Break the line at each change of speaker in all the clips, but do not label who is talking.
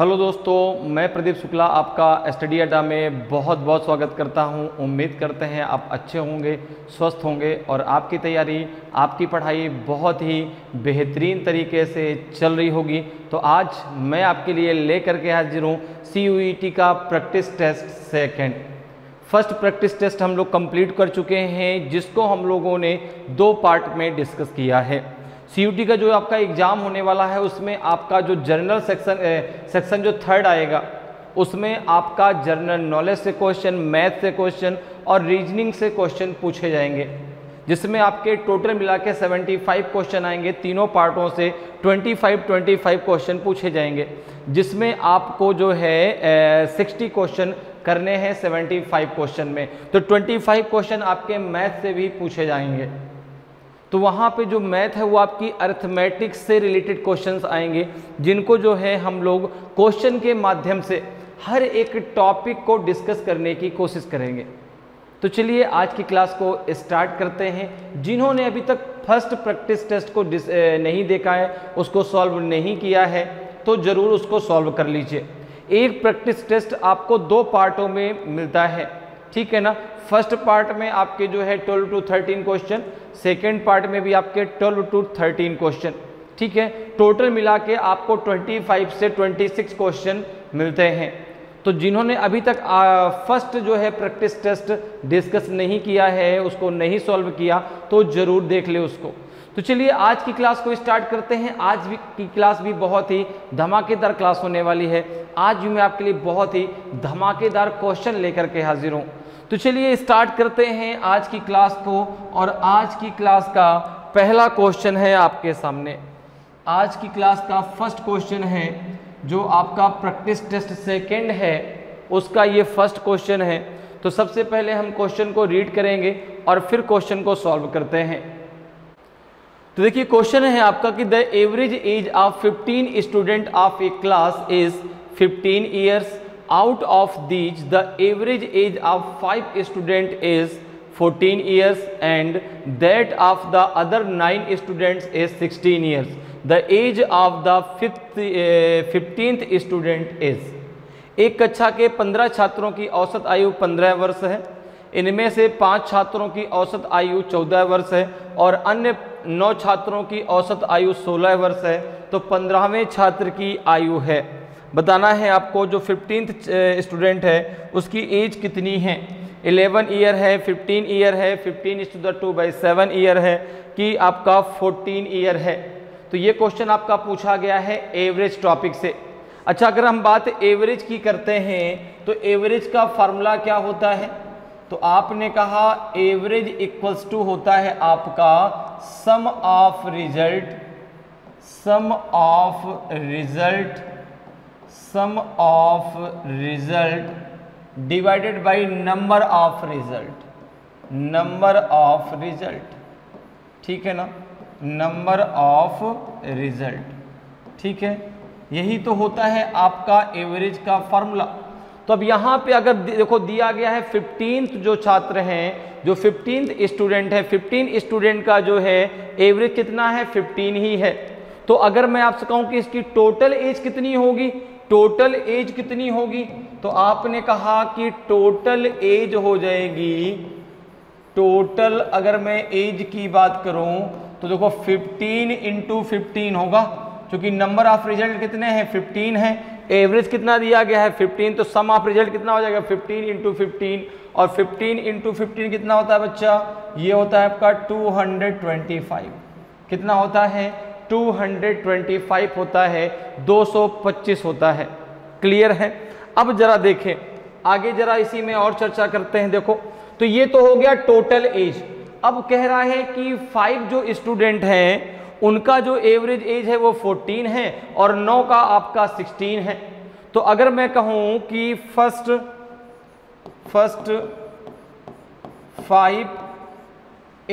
Hello दोस्तों, मैं प्रदीप शुक्ला आपका स्टडी अड्डा में बहुत बहुत स्वागत करता हूं। उम्मीद करते हैं आप अच्छे होंगे, स्वस्थ होंगे और आपकी तैयारी, आपकी पढ़ाई बहुत ही बेहतरीन तरीके से चल रही होगी। तो आज मैं आपके लिए लेकर के हाजिर हूँ CUET का practice test second. First practice test हम लोग कंप्लीट कर चुके हैं, जिसको हम लोगों ने 2 पार्ट में डिस्कस किया है। CUET का जो आपका एग्ज़ाम होने वाला है उसमें आपका जो जनरल सेक्शन जो थर्ड आएगा उसमें आपका जनरल नॉलेज से क्वेश्चन, मैथ से क्वेश्चन और रीजनिंग से क्वेश्चन पूछे जाएंगे, जिसमें आपके टोटल मिला के 75 क्वेश्चन आएंगे। तीनों पार्टों से 25 क्वेश्चन पूछे जाएंगे, जिसमें आपको जो है 60 क्वेश्चन करने हैं 75 क्वेश्चन में। तो 25 क्वेश्चन आपके मैथ से भी पूछे जाएंगे। तो वहाँ पे जो मैथ है वो आपकी अरिथमेटिक से रिलेटेड क्वेश्चंस आएंगे, जिनको जो है हम लोग क्वेश्चन के माध्यम से हर एक टॉपिक को डिस्कस करने की कोशिश करेंगे। तो चलिए आज की क्लास को स्टार्ट करते हैं। जिन्होंने अभी तक फर्स्ट प्रैक्टिस टेस्ट को नहीं देखा है, उसको सॉल्व नहीं किया है, तो ज़रूर उसको सॉल्व कर लीजिए। एक प्रैक्टिस टेस्ट आपको 2 पार्टों में मिलता है, ठीक है ना। फर्स्ट पार्ट में आपके जो है 12 to 13 क्वेश्चन, सेकेंड पार्ट में भी आपके 12 to 13 क्वेश्चन, ठीक है। टोटल मिला के आपको 25 से 26 क्वेश्चन मिलते हैं। तो जिन्होंने अभी तक फर्स्ट जो है प्रैक्टिस टेस्ट डिस्कस नहीं किया है, उसको नहीं सॉल्व किया, तो ज़रूर देख ले उसको। तो चलिए आज की क्लास को स्टार्ट करते हैं। आज की क्लास भी बहुत ही धमाकेदार क्लास होने वाली है। आज भी मैं आपके लिए बहुत ही धमाकेदार क्वेश्चन लेकर के हाजिर हूँ। तो चलिए स्टार्ट करते हैं आज की क्लास को। और आज की क्लास का पहला क्वेश्चन है आपके सामने। आज की क्लास का फर्स्ट क्वेश्चन है, जो आपका प्रैक्टिस टेस्ट सेकंड है, उसका ये फर्स्ट क्वेश्चन है। तो सबसे पहले हम क्वेश्चन को रीड करेंगे और फिर क्वेश्चन को सॉल्व करते हैं। तो देखिए क्वेश्चन है आपका कि the average age of 15 student of A class is 15 years. Out of these, the average age of 5 students is 14 years and that of the other 9 students is 16 years. The age of the 15th student is। एक कक्षा के 15 छात्रों की औसत आयु 15 वर्ष है। इनमें से 5 छात्रों की औसत आयु 14 वर्ष है और अन्य 9 छात्रों की औसत आयु 16 वर्ष है। तो 15वें छात्र की आयु है। बताना है आपको जो 15th स्टूडेंट है उसकी एज कितनी है। 11 ईयर है, 15 ईयर है, 15:2/7 ईयर है कि आपका 14 ईयर है। तो ये क्वेश्चन आपका पूछा गया है एवरेज टॉपिक से। अच्छा, अगर हम बात एवरेज की करते हैं तो एवरेज का फार्मूला क्या होता है? तो आपने कहा एवरेज इक्वल्स टू होता है आपका sum of result divided by number of result, ठीक है ना, नंबर ऑफ रिजल्ट, ठीक है। यही तो होता है आपका एवरेज का फार्मूला। तो अब यहाँ पे अगर देखो दिया गया है 15th जो छात्र हैं, जो 15th स्टूडेंट है, 15 स्टूडेंट का जो है एवरेज कितना है, 15 ही है। तो अगर मैं आपसे कहूँ कि इसकी टोटल एज कितनी होगी, तो आपने कहा कि टोटल एज हो जाएगी, टोटल अगर मैं एज की बात करूं तो देखो 15 × 15 होगा, क्योंकि नंबर ऑफ रिजल्ट कितने हैं, 15 है। एवरेज कितना दिया गया है, 15। तो सम ऑफ रिजल्ट कितना हो जाएगा, 15 × 15। और 15 × 15 कितना होता है बच्चा, ये होता है आपका 225। कितना होता है, 225 होता है, 225 होता है। क्लियर है? अब जरा देखें आगे, जरा इसी में और चर्चा करते हैं। देखो तो ये तो हो गया टोटल एज। अब कह रहा है कि 5 जो स्टूडेंट हैं उनका जो एवरेज एज है वो 14 है और 9 का आपका 16 है। तो अगर मैं कहूं कि फर्स्ट 5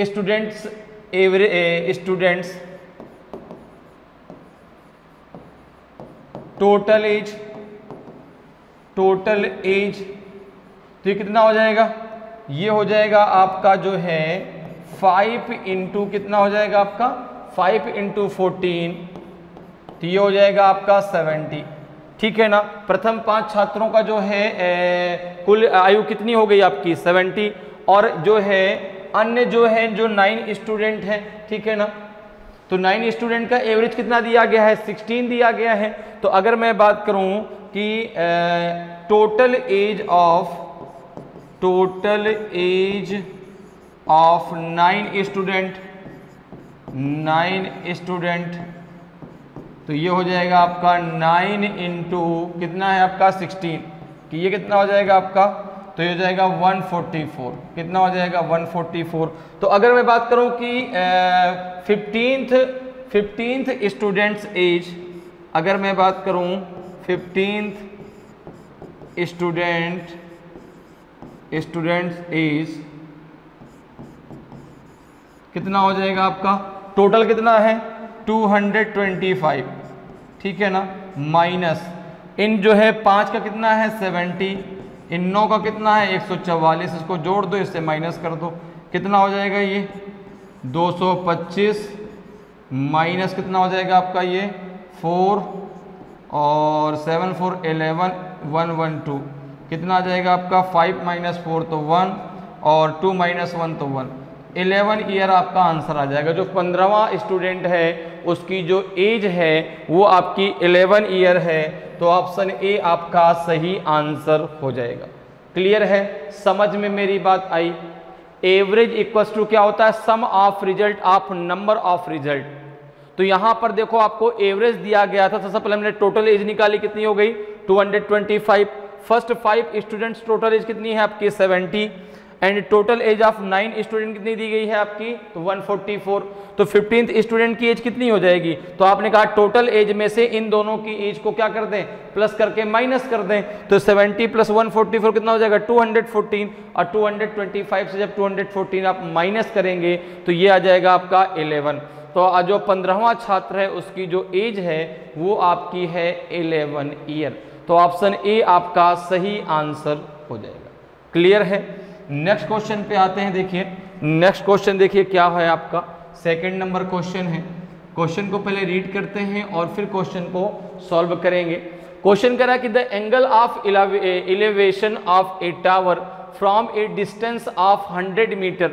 स्टूडेंट्स टोटल एज, तो ये कितना हो जाएगा, ये हो जाएगा आपका जो है 5 इंटू कितना हो जाएगा आपका 5 × 14, तो ये हो जाएगा आपका 70। ठीक है ना। प्रथम 5 छात्रों का जो है कुल आयु कितनी हो गई आपकी 70, और जो है अन्य जो है जो 9 स्टूडेंट हैं, ठीक है ना, तो 9 स्टूडेंट का एवरेज कितना दिया गया है 16 दिया गया है। तो अगर मैं बात करूं कि टोटल एज ऑफ 9 स्टूडेंट, तो ये हो जाएगा आपका 9 इंटू कितना है आपका 16, कि ये कितना हो जाएगा आपका, तो ये हो जाएगा 144, कितना हो जाएगा 144। तो अगर मैं बात करूं कि 15th स्टूडेंट्स एज, अगर मैं बात करूं 15th स्टूडेंट्स एज कितना हो जाएगा आपका, टोटल कितना है 225, ठीक है ना, माइनस इन जो है 5 का कितना है 70, इन 9 का कितना है 144, इसको जोड़ दो, इससे माइनस कर दो, कितना हो जाएगा ये 225, माइनस कितना हो जाएगा आपका ये 4 और 7 4 11 112, कितना आ जाएगा आपका 5 - 4 तो 1 और 2 - 1 तो 1, 11 ईयर आपका आंसर आ जाएगा। जो 15वां स्टूडेंट है उसकी जो एज है वो आपकी 11 ईयर है, तो ऑप्शन ए आपका सही आंसर हो जाएगा। क्लियर है, समझ में मेरी बात आई। एवरेज इक्वल्स टू क्या होता है, sum of result of number of result. तो यहां पर देखो आपको एवरेज दिया गया था, सबसे पहले हमने टोटल एज निकाली, कितनी हो गई 225। फर्स्ट 5 स्टूडेंट्स टोटल एज कितनी है आपकी 70, and total age of 9 student कितनी दी गई है आपकी, तो 144। तो 15th स्टूडेंट की एज कितनी हो जाएगी, तो आपने कहा टोटल एज में से इन दोनों की एज को क्या कर दें, प्लस करके माइनस कर दें, तो 70 + 144 कितना हो जाएगा 214, और 225 से जब 214 आप माइनस करेंगे तो ये आ जाएगा आपका 11। तो जो 15वां छात्र है उसकी जो एज है वो आपकी है 11 ईयर, तो ऑप्शन ए आपका सही आंसर हो जाएगा। क्लियर है। नेक्स्ट क्वेश्चन पे आते हैं। देखिए नेक्स्ट क्वेश्चन, देखिए क्या है आपका, सेकंड नंबर क्वेश्चन है। क्वेश्चन को पहले रीड करते हैं और फिर क्वेश्चन को सॉल्व करेंगे। क्वेश्चन कह रहा है कि the angle of elevation of a tower from a distance of 100 metre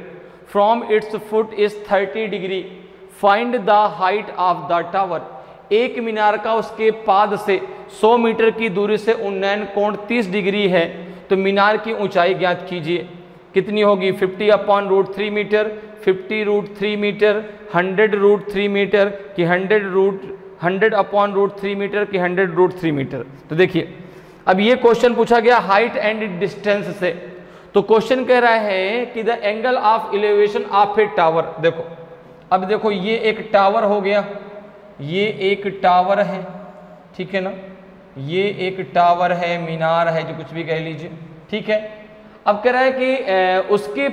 from its foot is 30 degree, find the height of the tower. एक मीनार का उसके पाद से 100 मीटर की दूरी से उन्नयन कोण 30 डिग्री है, तो मीनार की ऊंचाई ज्ञात कीजिए। कितनी होगी 50/√3 मीटर, 50√3 मीटर, 100√3 मीटर कि 100/√3 मीटर कि 100√3 मीटर। तो देखिए अब ये क्वेश्चन पूछा गया हाइट एंड डिस्टेंस से, तो क्वेश्चन कह रहा है कि the angle of elevation of a tower. देखो अब देखो ये एक टावर हो गया, ये एक टावर है, ठीक है ना, ये एक टावर है, मीनार है, जो कुछ भी कह लीजिए, ठीक है। अब कह रहा है कि उसके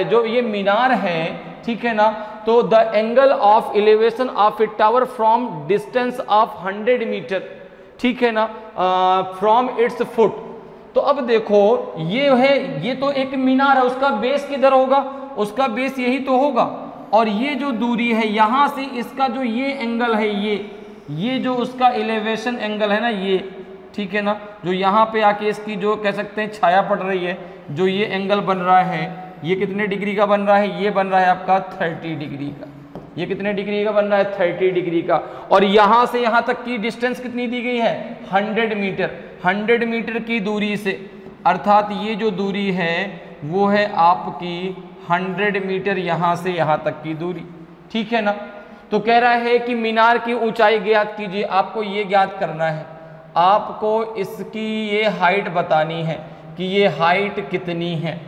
जो ये मीनार है, ठीक है ना, तो the angle of elevation of a tower from distance of 100 metre, ठीक है ना, फ्रॉम इट्स फुट। तो अब देखो ये है, ये तो एक मीनार है, उसका बेस किधर होगा, उसका बेस यही तो होगा, और ये जो दूरी है यहाँ से इसका जो ये एंगल है, ये जो उसका एलिवेशन एंगल है ना, ये ठीक है ना, जो यहाँ पे आके इसकी जो कह सकते हैं छाया पड़ रही है, जो ये एंगल बन रहा है, ये कितने डिग्री का बन रहा है, ये बन रहा है आपका 30 डिग्री का। ये कितने डिग्री का बन रहा है 30 डिग्री का, और यहाँ से यहाँ तक की डिस्टेंस कितनी दी गई है 100 मीटर। 100 मीटर की दूरी से, अर्थात ये जो दूरी है वो है आपकी 100 मीटर यहाँ से यहाँ तक की दूरी, ठीक है ना। तो कह रहा है कि मीनार की ऊंचाई ज्ञात कीजिए। आपको ये ज्ञात करना है, आपको इसकी ये हाइट बतानी है कि ये हाइट कितनी है।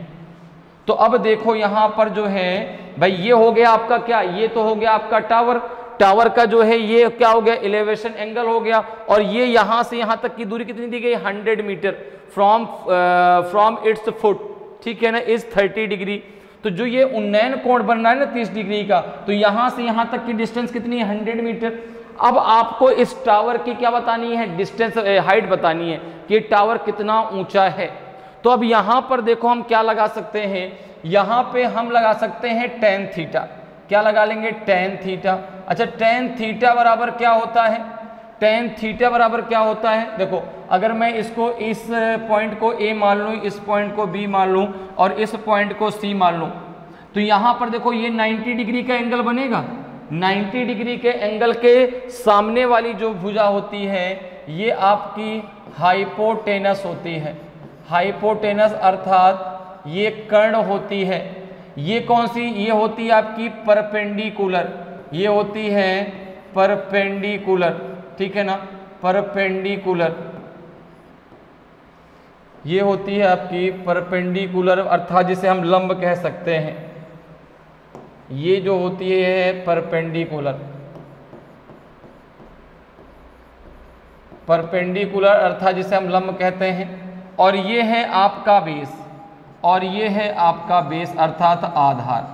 तो अब देखो यहाँ पर जो है भाई, ये हो गया आपका क्या, ये तो हो गया आपका टावर। टावर का जो है ये क्या हो गया, एलिवेशन एंगल हो गया, और ये यहाँ से यहाँ तक की दूरी कितनी दी गई 100 मीटर फ्रॉम इट्स फुट, ठीक है ना, इज 30 डिग्री। तो जो ये उन्नयन कोण बन रहा है ना 30 डिग्री का, तो यहाँ से यहाँ तक की डिस्टेंस कितनी है 100 मीटर। अब आपको इस टावर की क्या बतानी है, डिस्टेंस हाइट बतानी है कि टावर कितना ऊंचा है। तो अब यहाँ पर देखो हम क्या लगा सकते हैं, यहाँ पे हम लगा सकते हैं tan थीटा। क्या लगा लेंगे tan थीटा। अच्छा tan थीटा बराबर क्या होता है, टेन थीटा बराबर क्या होता है, देखो अगर मैं इसको इस पॉइंट को ए मान लूँ, इस पॉइंट को बी मान लूँ और इस पॉइंट को सी मान लूँ, तो यहाँ पर देखो ये 90 डिग्री का एंगल बनेगा। 90 डिग्री के एंगल के सामने वाली जो भुजा होती है ये आपकी हाइपोटेनस होती है। हाइपोटेनस अर्थात ये कर्ण होती है। ये कौन सी, ये होती है आपकी परपेंडिकुलर, ये होती है परपेंडिकुलर, ठीक है ना, परपेंडिकुलर, ये होती है आपकी परपेंडिकुलर अर्थात जिसे हम लंब कह सकते हैं। ये जो होती है परपेंडिकुलर, परपेंडिकुलर अर्थात जिसे हम लंब कहते हैं। और ये है आपका बेस, और ये है आपका बेस अर्थात आधार।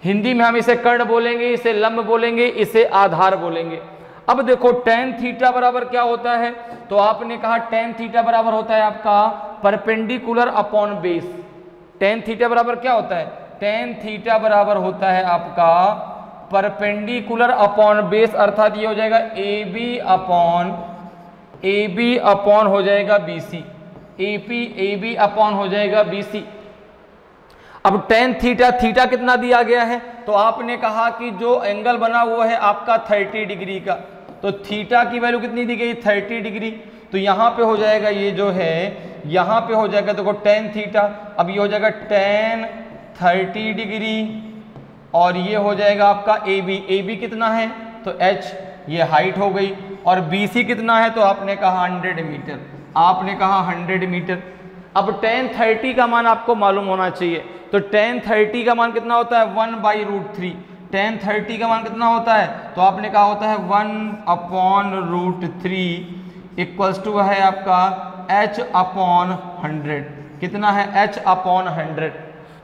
हिंदी में हम इसे कर्ण बोलेंगे, इसे लंब बोलेंगे, इसे आधार बोलेंगे। अब देखो टेन थीटा बराबर क्या होता है, तो आपने कहा टेन थीटा बराबर होता है आपका perpendicular upon base. Tan theta बराबर क्या होता है, टेन थीटा बराबर होता है आपका परपेंडिकुलर अपॉन बेस, अर्थात ये हो जाएगा ए बी अपॉन हो जाएगा B C, A B upon हो जाएगा बी सी। अब टेन थीटा, थीटा कितना दिया गया है, तो आपने कहा कि जो एंगल बना हुआ है आपका 30 डिग्री का, तो थीटा की वैल्यू कितनी दी गई, 30 डिग्री। तो यहाँ पे हो जाएगा ये जो है, यहाँ पे हो जाएगा देखो टेन थीटा, अब ये हो जाएगा टेन 30 डिग्री, और ये हो जाएगा आपका ए बी कितना है, तो h, ये हाइट हो गई, और बी सी कितना है, तो आपने कहा 100 मीटर, आपने कहा 100 मीटर। अब टेन 30 का मान आपको मालूम होना चाहिए, तो टेन 30 का मान कितना होता है, 1/√3। टेन 30 का मान कितना होता है, तो आपने कहा होता है 1/√3 इक्वल्स टू है आपका h/100। कितना है, h/100।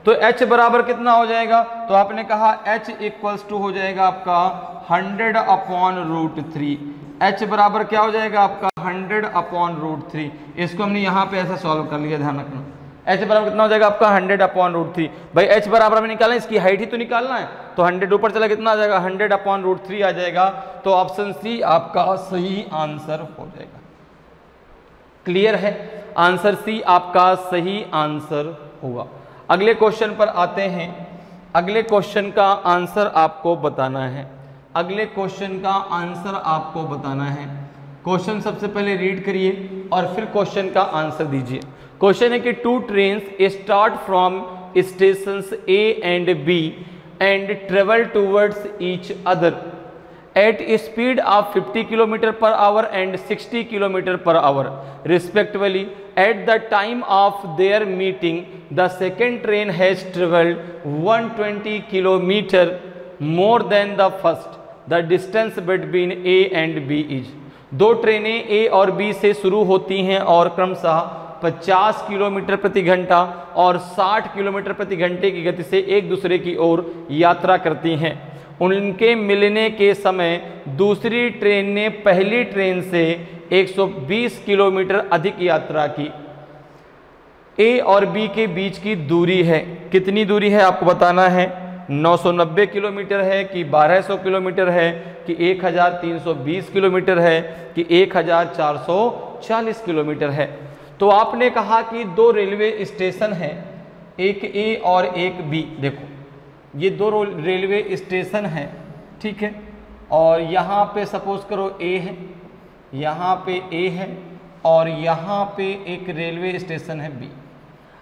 तो h बराबर कितना हो जाएगा, तो आपने कहा h इक्वल्स टू हो जाएगा आपका 100/√3। h बराबर क्या हो जाएगा आपका 100/√3। इसको हमने यहाँ पे ऐसा सॉल्व कर लिया, ध्यान रखना। h बराबर कितना हो जाएगा आपका 100/√3। भाई h बराबर हमें निकालना है, इसकी हाइट ही तो निकालना है, तो 100 ऊपर चला कितना आ जाएगा, 100/√3 आ जाएगा। तो ऑप्शन सी आपका सही आंसर हो जाएगा। क्लियर है, आंसर सी आपका सही आंसर होगा। अगले क्वेश्चन पर आते हैं। अगले क्वेश्चन का आंसर आपको बताना है, अगले क्वेश्चन का आंसर आपको बताना है। क्वेश्चन सबसे पहले रीड करिए और फिर क्वेश्चन का आंसर दीजिए। क्वेश्चन है कि 2 trains start from stations A and B and travel towards each other at a speed of 50 km/h and 60 km/h respectively. At the time of their meeting, the second train has travelled 120 km more than the first. The distance between A and B is. दो ट्रेनें A और B से शुरू होती हैं और क्रमशः 50 kilometre प्रति घंटा और 60 किलोमीटर प्रति घंटे की गति से एक दूसरे की ओर यात्रा करती हैं। उनके मिलने के समय दूसरी ट्रेन ने पहली ट्रेन से 120 किलोमीटर अधिक यात्रा की। ए और बी के बीच की दूरी है, कितनी दूरी है आपको बताना है, 990 किलोमीटर है कि 1200 किलोमीटर है कि 1320 किलोमीटर है कि 1440 किलोमीटर है। तो आपने कहा कि दो रेलवे स्टेशन हैं, एक ए और एक बी। देखो ये दो रेलवे स्टेशन हैं, ठीक है, और यहाँ पे सपोज करो ए है, यहाँ पे ए है और यहाँ पे एक रेलवे स्टेशन है बी।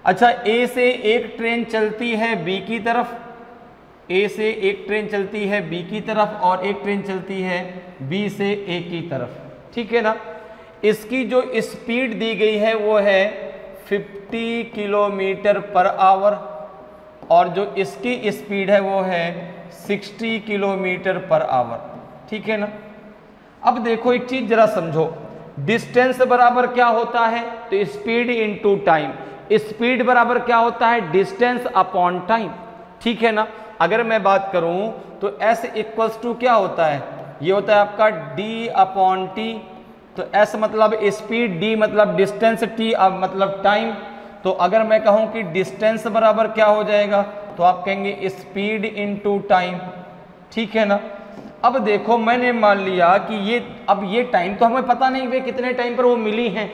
अच्छा, ए से एक ट्रेन चलती है बी की तरफ, ए से एक ट्रेन चलती है बी की तरफ और एक ट्रेन चलती है बी से ए की तरफ, ठीक है ना। इसकी जो स्पीड दी गई है वो है 50 km/h और जो इसकी स्पीड है वो है 60 km/h, ठीक है ना। अब देखो एक चीज जरा समझो, डिस्टेंस बराबर क्या होता है, तो स्पीड इनटू टाइम। स्पीड बराबर क्या होता है, डिस्टेंस अपॉन टाइम, ठीक है ना। अगर मैं बात करूं तो S इक्वल्स टू क्या होता है, ये होता है आपका D/T। तो S मतलब स्पीड, D मतलब डिस्टेंस, T मतलब टाइम। तो अगर मैं कहूं कि डिस्टेंस बराबर क्या हो जाएगा, तो आप कहेंगे स्पीड इनटू टाइम, ठीक है ना। अब देखो मैंने मान लिया कि ये टाइम तो हमें पता नहीं भाई कितने टाइम पर वो मिली हैं,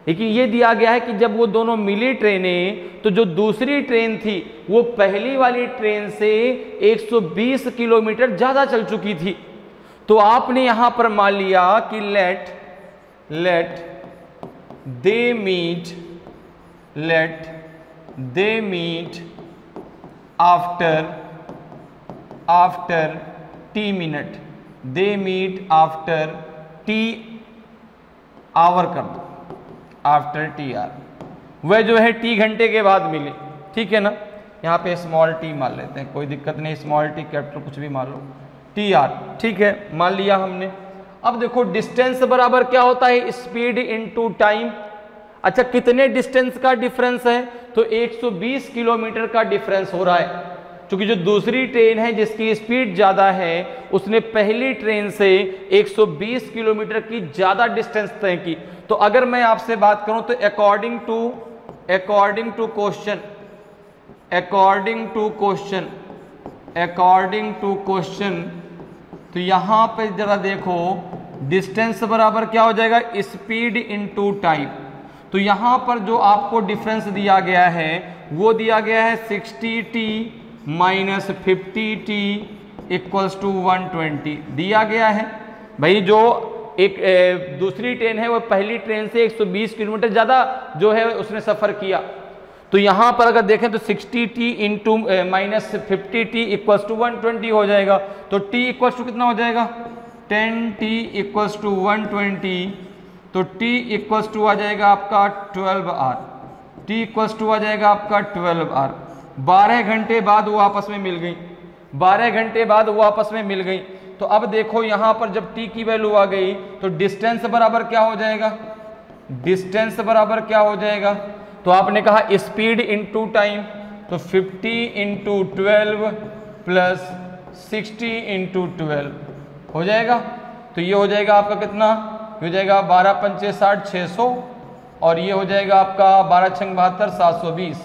लेकिन ये दिया गया है कि जब वो दोनों मिली ट्रेनें तो जो दूसरी ट्रेन थी वो पहली वाली ट्रेन से 120 किलोमीटर ज़्यादा चल चुकी थी। तो आपने यहां पर मान लिया कि let they meet after T minute, they meet after T hour कर दो, आफ्टर टी आर, वह जो है टी घंटे के बाद मिले, ठीक है ना। यहाँ पे स्मॉल टी मान लेते हैं, कोई दिक्कत नहीं, स्मॉल टी कैपिटल कुछ भी मान लो, टी आर, ठीक है, मान लिया हमने। अब देखो डिस्टेंस बराबर क्या होता है, स्पीड इनटू टाइम। अच्छा कितने डिस्टेंस का डिफरेंस है, तो 120 किलोमीटर का डिफरेंस हो रहा है, क्योंकि जो दूसरी ट्रेन है जिसकी स्पीड ज़्यादा है उसने पहली ट्रेन से 120 किलोमीटर की ज़्यादा डिस्टेंस तय की। तो अगर मैं आपसे बात करूं तो अकॉर्डिंग टू क्वेश्चन तो यहां पे जरा देखो डिस्टेंस बराबर क्या हो जाएगा, स्पीड इनटू टाइम। तो यहां पर जो आपको डिफरेंस दिया गया है वो दिया गया है 60t minus 50t equals to 120 दिया गया है। भाई जो एक दूसरी ट्रेन है वो पहली ट्रेन से 120 किलोमीटर ज़्यादा जो है उसने सफ़र किया। तो यहाँ पर अगर देखें तो 60t into minus 50t equals to 120 हो जाएगा। तो t इक्वल्स टू कितना हो जाएगा, 10t इक्वल्स टू 120, तो t इक्वल्स टू आ जाएगा आपका 12 t इक्वल्स टू आ जाएगा आपका 12 12 घंटे बाद वो आपस में मिल गई, 12 घंटे बाद वो आपस में मिल गई। तो अब देखो यहाँ पर जब t की वैल्यू आ गई तो डिस्टेंस बराबर क्या हो जाएगा, डिस्टेंस बराबर क्या हो जाएगा, तो आपने कहा स्पीड इनटू टाइम, तो 50 इंटू 12 प्लस 60 इंटू 12 हो जाएगा। तो ये हो जाएगा आपका कितना, ये हो जाएगा 12 पंचे 60 600, और ये हो जाएगा आपका 12 छंग 72 720।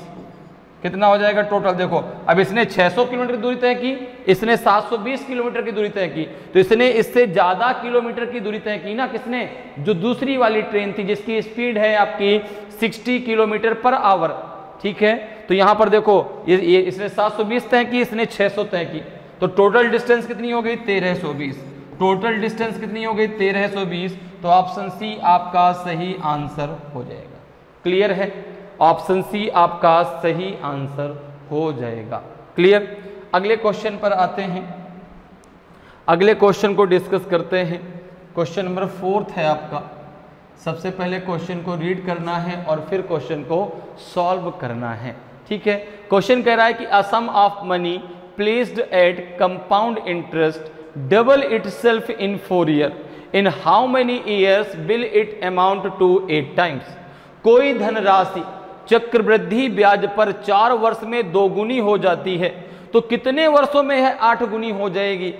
कितना हो जाएगा टोटल, देखो अब इसने 600 किलोमीटर की दूरी तय की, इसने 720 किलोमीटर की दूरी तय की, तो इसने इससे ज़्यादा किलोमीटर की दूरी तय की ना, किसने, जो दूसरी वाली ट्रेन थी जिसकी स्पीड है आपकी 60 किलोमीटर पर आवर, ठीक है। तो यहाँ पर देखो ये इसने 720 तय की, इसने 600 तय की, तो टोटल डिस्टेंस कितनी हो गई 1320, टोटल डिस्टेंस कितनी हो गई 1320। तो ऑप्शन सी आपका सही आंसर हो जाएगा। क्लियर है, ऑप्शन सी आपका सही आंसर हो जाएगा। क्लियर। अगले क्वेश्चन पर आते हैं, अगले क्वेश्चन को डिस्कस करते हैं। क्वेश्चन नंबर 4 है आपका। सबसे पहले क्वेश्चन को रीड करना है और फिर क्वेश्चन को सॉल्व करना है, ठीक है। क्वेश्चन कह रहा है कि a sum of money placed at compound interest double itself in 4 year, in how many years will it amount to 8 times. कोई धनराशि चक्रवृद्धि ब्याज पर 4 वर्ष में 2 गुनी हो जाती है, तो कितने वर्षों में है 8 गुनी हो जाएगी।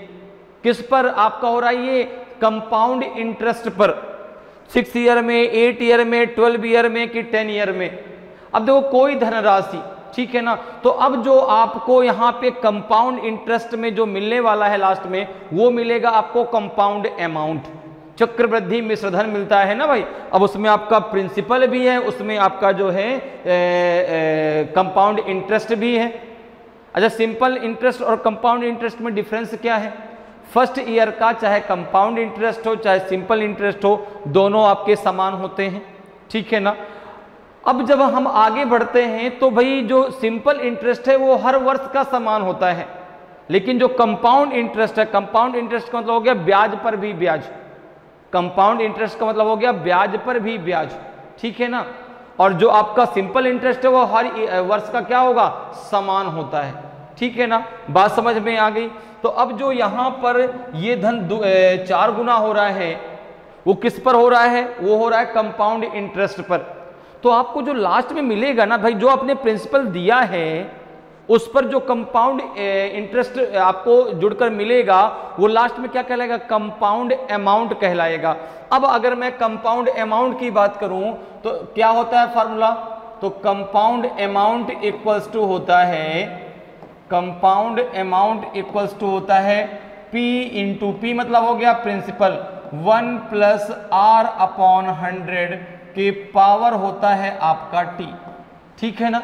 किस पर आपका हो रहा है ये, कंपाउंड इंटरेस्ट पर, 6 ईयर में, 8 ईयर में, 12 ईयर में कि 10 ईयर में। अब देखो कोई धनराशि, ठीक है ना, तो अब जो आपको यहाँ पे कंपाउंड इंटरेस्ट में जो मिलने वाला है लास्ट में, वो मिलेगा आपको कंपाउंड अमाउंट। चक्रवृद्धि मिश्रधन मिलता है ना भाई, अब उसमें आपका प्रिंसिपल भी है, उसमें आपका जो है कंपाउंड इंटरेस्ट भी है। अच्छा सिंपल इंटरेस्ट और कंपाउंड इंटरेस्ट में डिफरेंस क्या है, फर्स्ट ईयर का चाहे कंपाउंड इंटरेस्ट हो चाहे सिंपल इंटरेस्ट हो, दोनों आपके समान होते हैं, ठीक है ना। अब जब हम आगे बढ़ते हैं तो भाई जो सिंपल इंटरेस्ट है वो हर वर्ष का समान होता है, लेकिन जो कंपाउंड इंटरेस्ट है, कंपाउंड इंटरेस्ट का मतलब हो गया ब्याज पर भी ब्याज, कंपाउंड इंटरेस्ट का मतलब हो गया ब्याज पर भी ब्याज, ठीक है ना। और जो आपका सिंपल इंटरेस्ट है वो हर वर्ष का क्या होगा, समान होता है, ठीक है ना। बात समझ में आ गई। तो अब जो यहाँ पर ये धन 4 गुना हो रहा है, वो किस पर हो रहा है, वो हो रहा है कंपाउंड इंटरेस्ट पर। तो आपको जो लास्ट में मिलेगा ना भाई, जो आपने प्रिंसिपल दिया है उस पर जो कंपाउंड इंटरेस्ट आपको जुड़कर मिलेगा, वो लास्ट में क्या कहलाएगा, कंपाउंड अमाउंट कहलाएगा। अब अगर मैं कंपाउंड अमाउंट की बात करूं तो क्या होता है फार्मूला, तो कंपाउंड अमाउंट इक्वल्स टू होता है, कंपाउंड अमाउंट इक्वल्स टू होता है P इंटू P मतलब हो गया प्रिंसिपल 1 प्लस R अपॉन 100 के पावर होता है आपका T। ठीक है ना।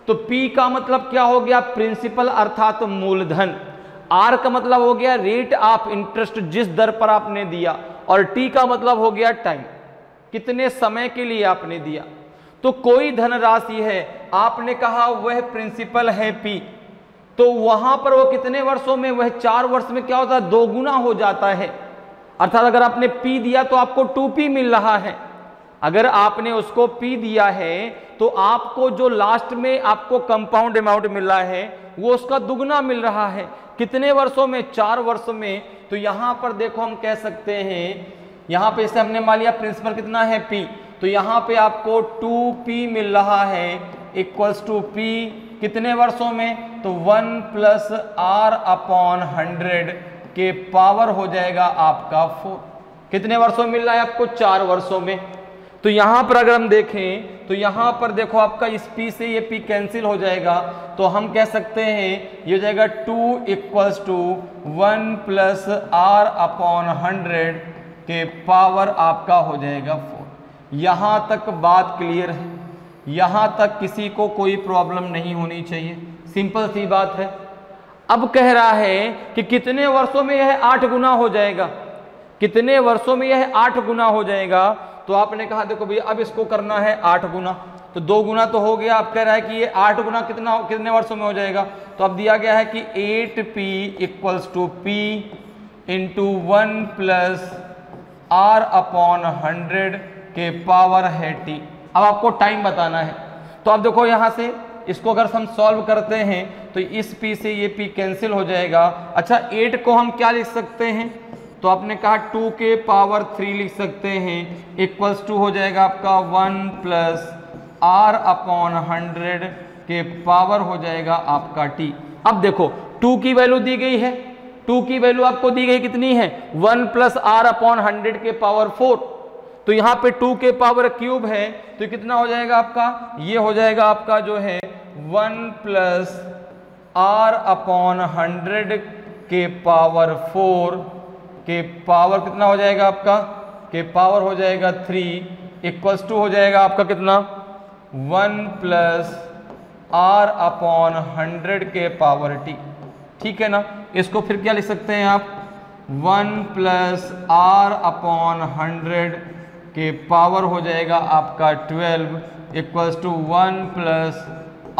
तो P का मतलब क्या हो गया, प्रिंसिपल अर्थात मूलधन। R का मतलब हो गया रेट ऑफ इंटरेस्ट, जिस दर पर आपने दिया, और T का मतलब हो गया टाइम, कितने समय के लिए आपने दिया। तो कोई धनराशि है, आपने कहा वह प्रिंसिपल है P, तो वहां पर वो कितने वर्षों में, वह 4 वर्ष में क्या होता है, 2 गुना हो जाता है। अर्थात अगर आपने P दिया तो आपको 2P मिल रहा है। अगर आपने उसको P दिया है तो आपको जो लास्ट में आपको कंपाउंड अमाउंट मिल रहा है वो उसका दुगना मिल रहा है। कितने वर्षों में, 4 वर्ष में। तो यहां पर देखो हम कह सकते हैं, यहां पे इसे हमने मान लिया प्रिंसिपल कितना है P, तो यहां पे आपको 2P मिल रहा है इक्वल्स टू P कितने वर्षों में, तो 1 प्लस R अपॉन 100 के पावर हो जाएगा आपका 4। कितने वर्षों में मिल रहा है आपको, 4 वर्षों में। तो यहां पर अगर हम देखें तो यहां पर देखो आपका इस P से ये P कैंसिल हो जाएगा, तो हम कह सकते हैं ये हो जाएगा 2 equals to 1 plus R upon 100 के पावर आपका हो जाएगा 4। यहां तक बात क्लियर है, यहां तक किसी को कोई प्रॉब्लम नहीं होनी चाहिए, सिंपल सी बात है। अब कह रहा है कि कितने वर्षों में यह 8 गुना हो जाएगा, कितने वर्षों में यह 8 गुना हो जाएगा। तो आपने कहा देखो भैया अब इसको करना है 8 गुना, तो 2 गुना तो हो गया, अब कह रहा है कि ये 8 गुना कितने वर्षों में हो जाएगा। तो अब दिया गया है कि 8P equals to P into 1 plus R upon 100 के पावर है T। अब आपको टाइम बताना है, तो अब देखो यहां से इसको अगर हम सॉल्व करते हैं तो इस P से ये P कैंसिल हो जाएगा। अच्छा 8 को हम क्या लिख सकते हैं, तो आपने कहा 2 के पावर 3 लिख सकते हैं, इक्वल्स टू हो जाएगा आपका 1 प्लस R अपॉन 100 के पावर हो जाएगा आपका T। अब देखो 2 की वैल्यू दी गई है, 2 की वैल्यू आपको दी गई कितनी है, 1 प्लस R अपॉन 100 के पावर 4। तो यहाँ पे 2 के पावर क्यूब है, तो कितना हो जाएगा आपका, ये हो जाएगा आपका जो है 1 प्लस R अपॉन 100 के पावर 4 के पावर कितना हो जाएगा आपका, के पावर हो जाएगा 3 इक्वल्स टू हो जाएगा आपका कितना, 1 प्लस R अपॉन 100 के पावर T। ठीक है ना। इसको फिर क्या लिख सकते हैं आप, 1 प्लस R अपॉन 100 के पावर हो जाएगा आपका 12 equals to 1 plus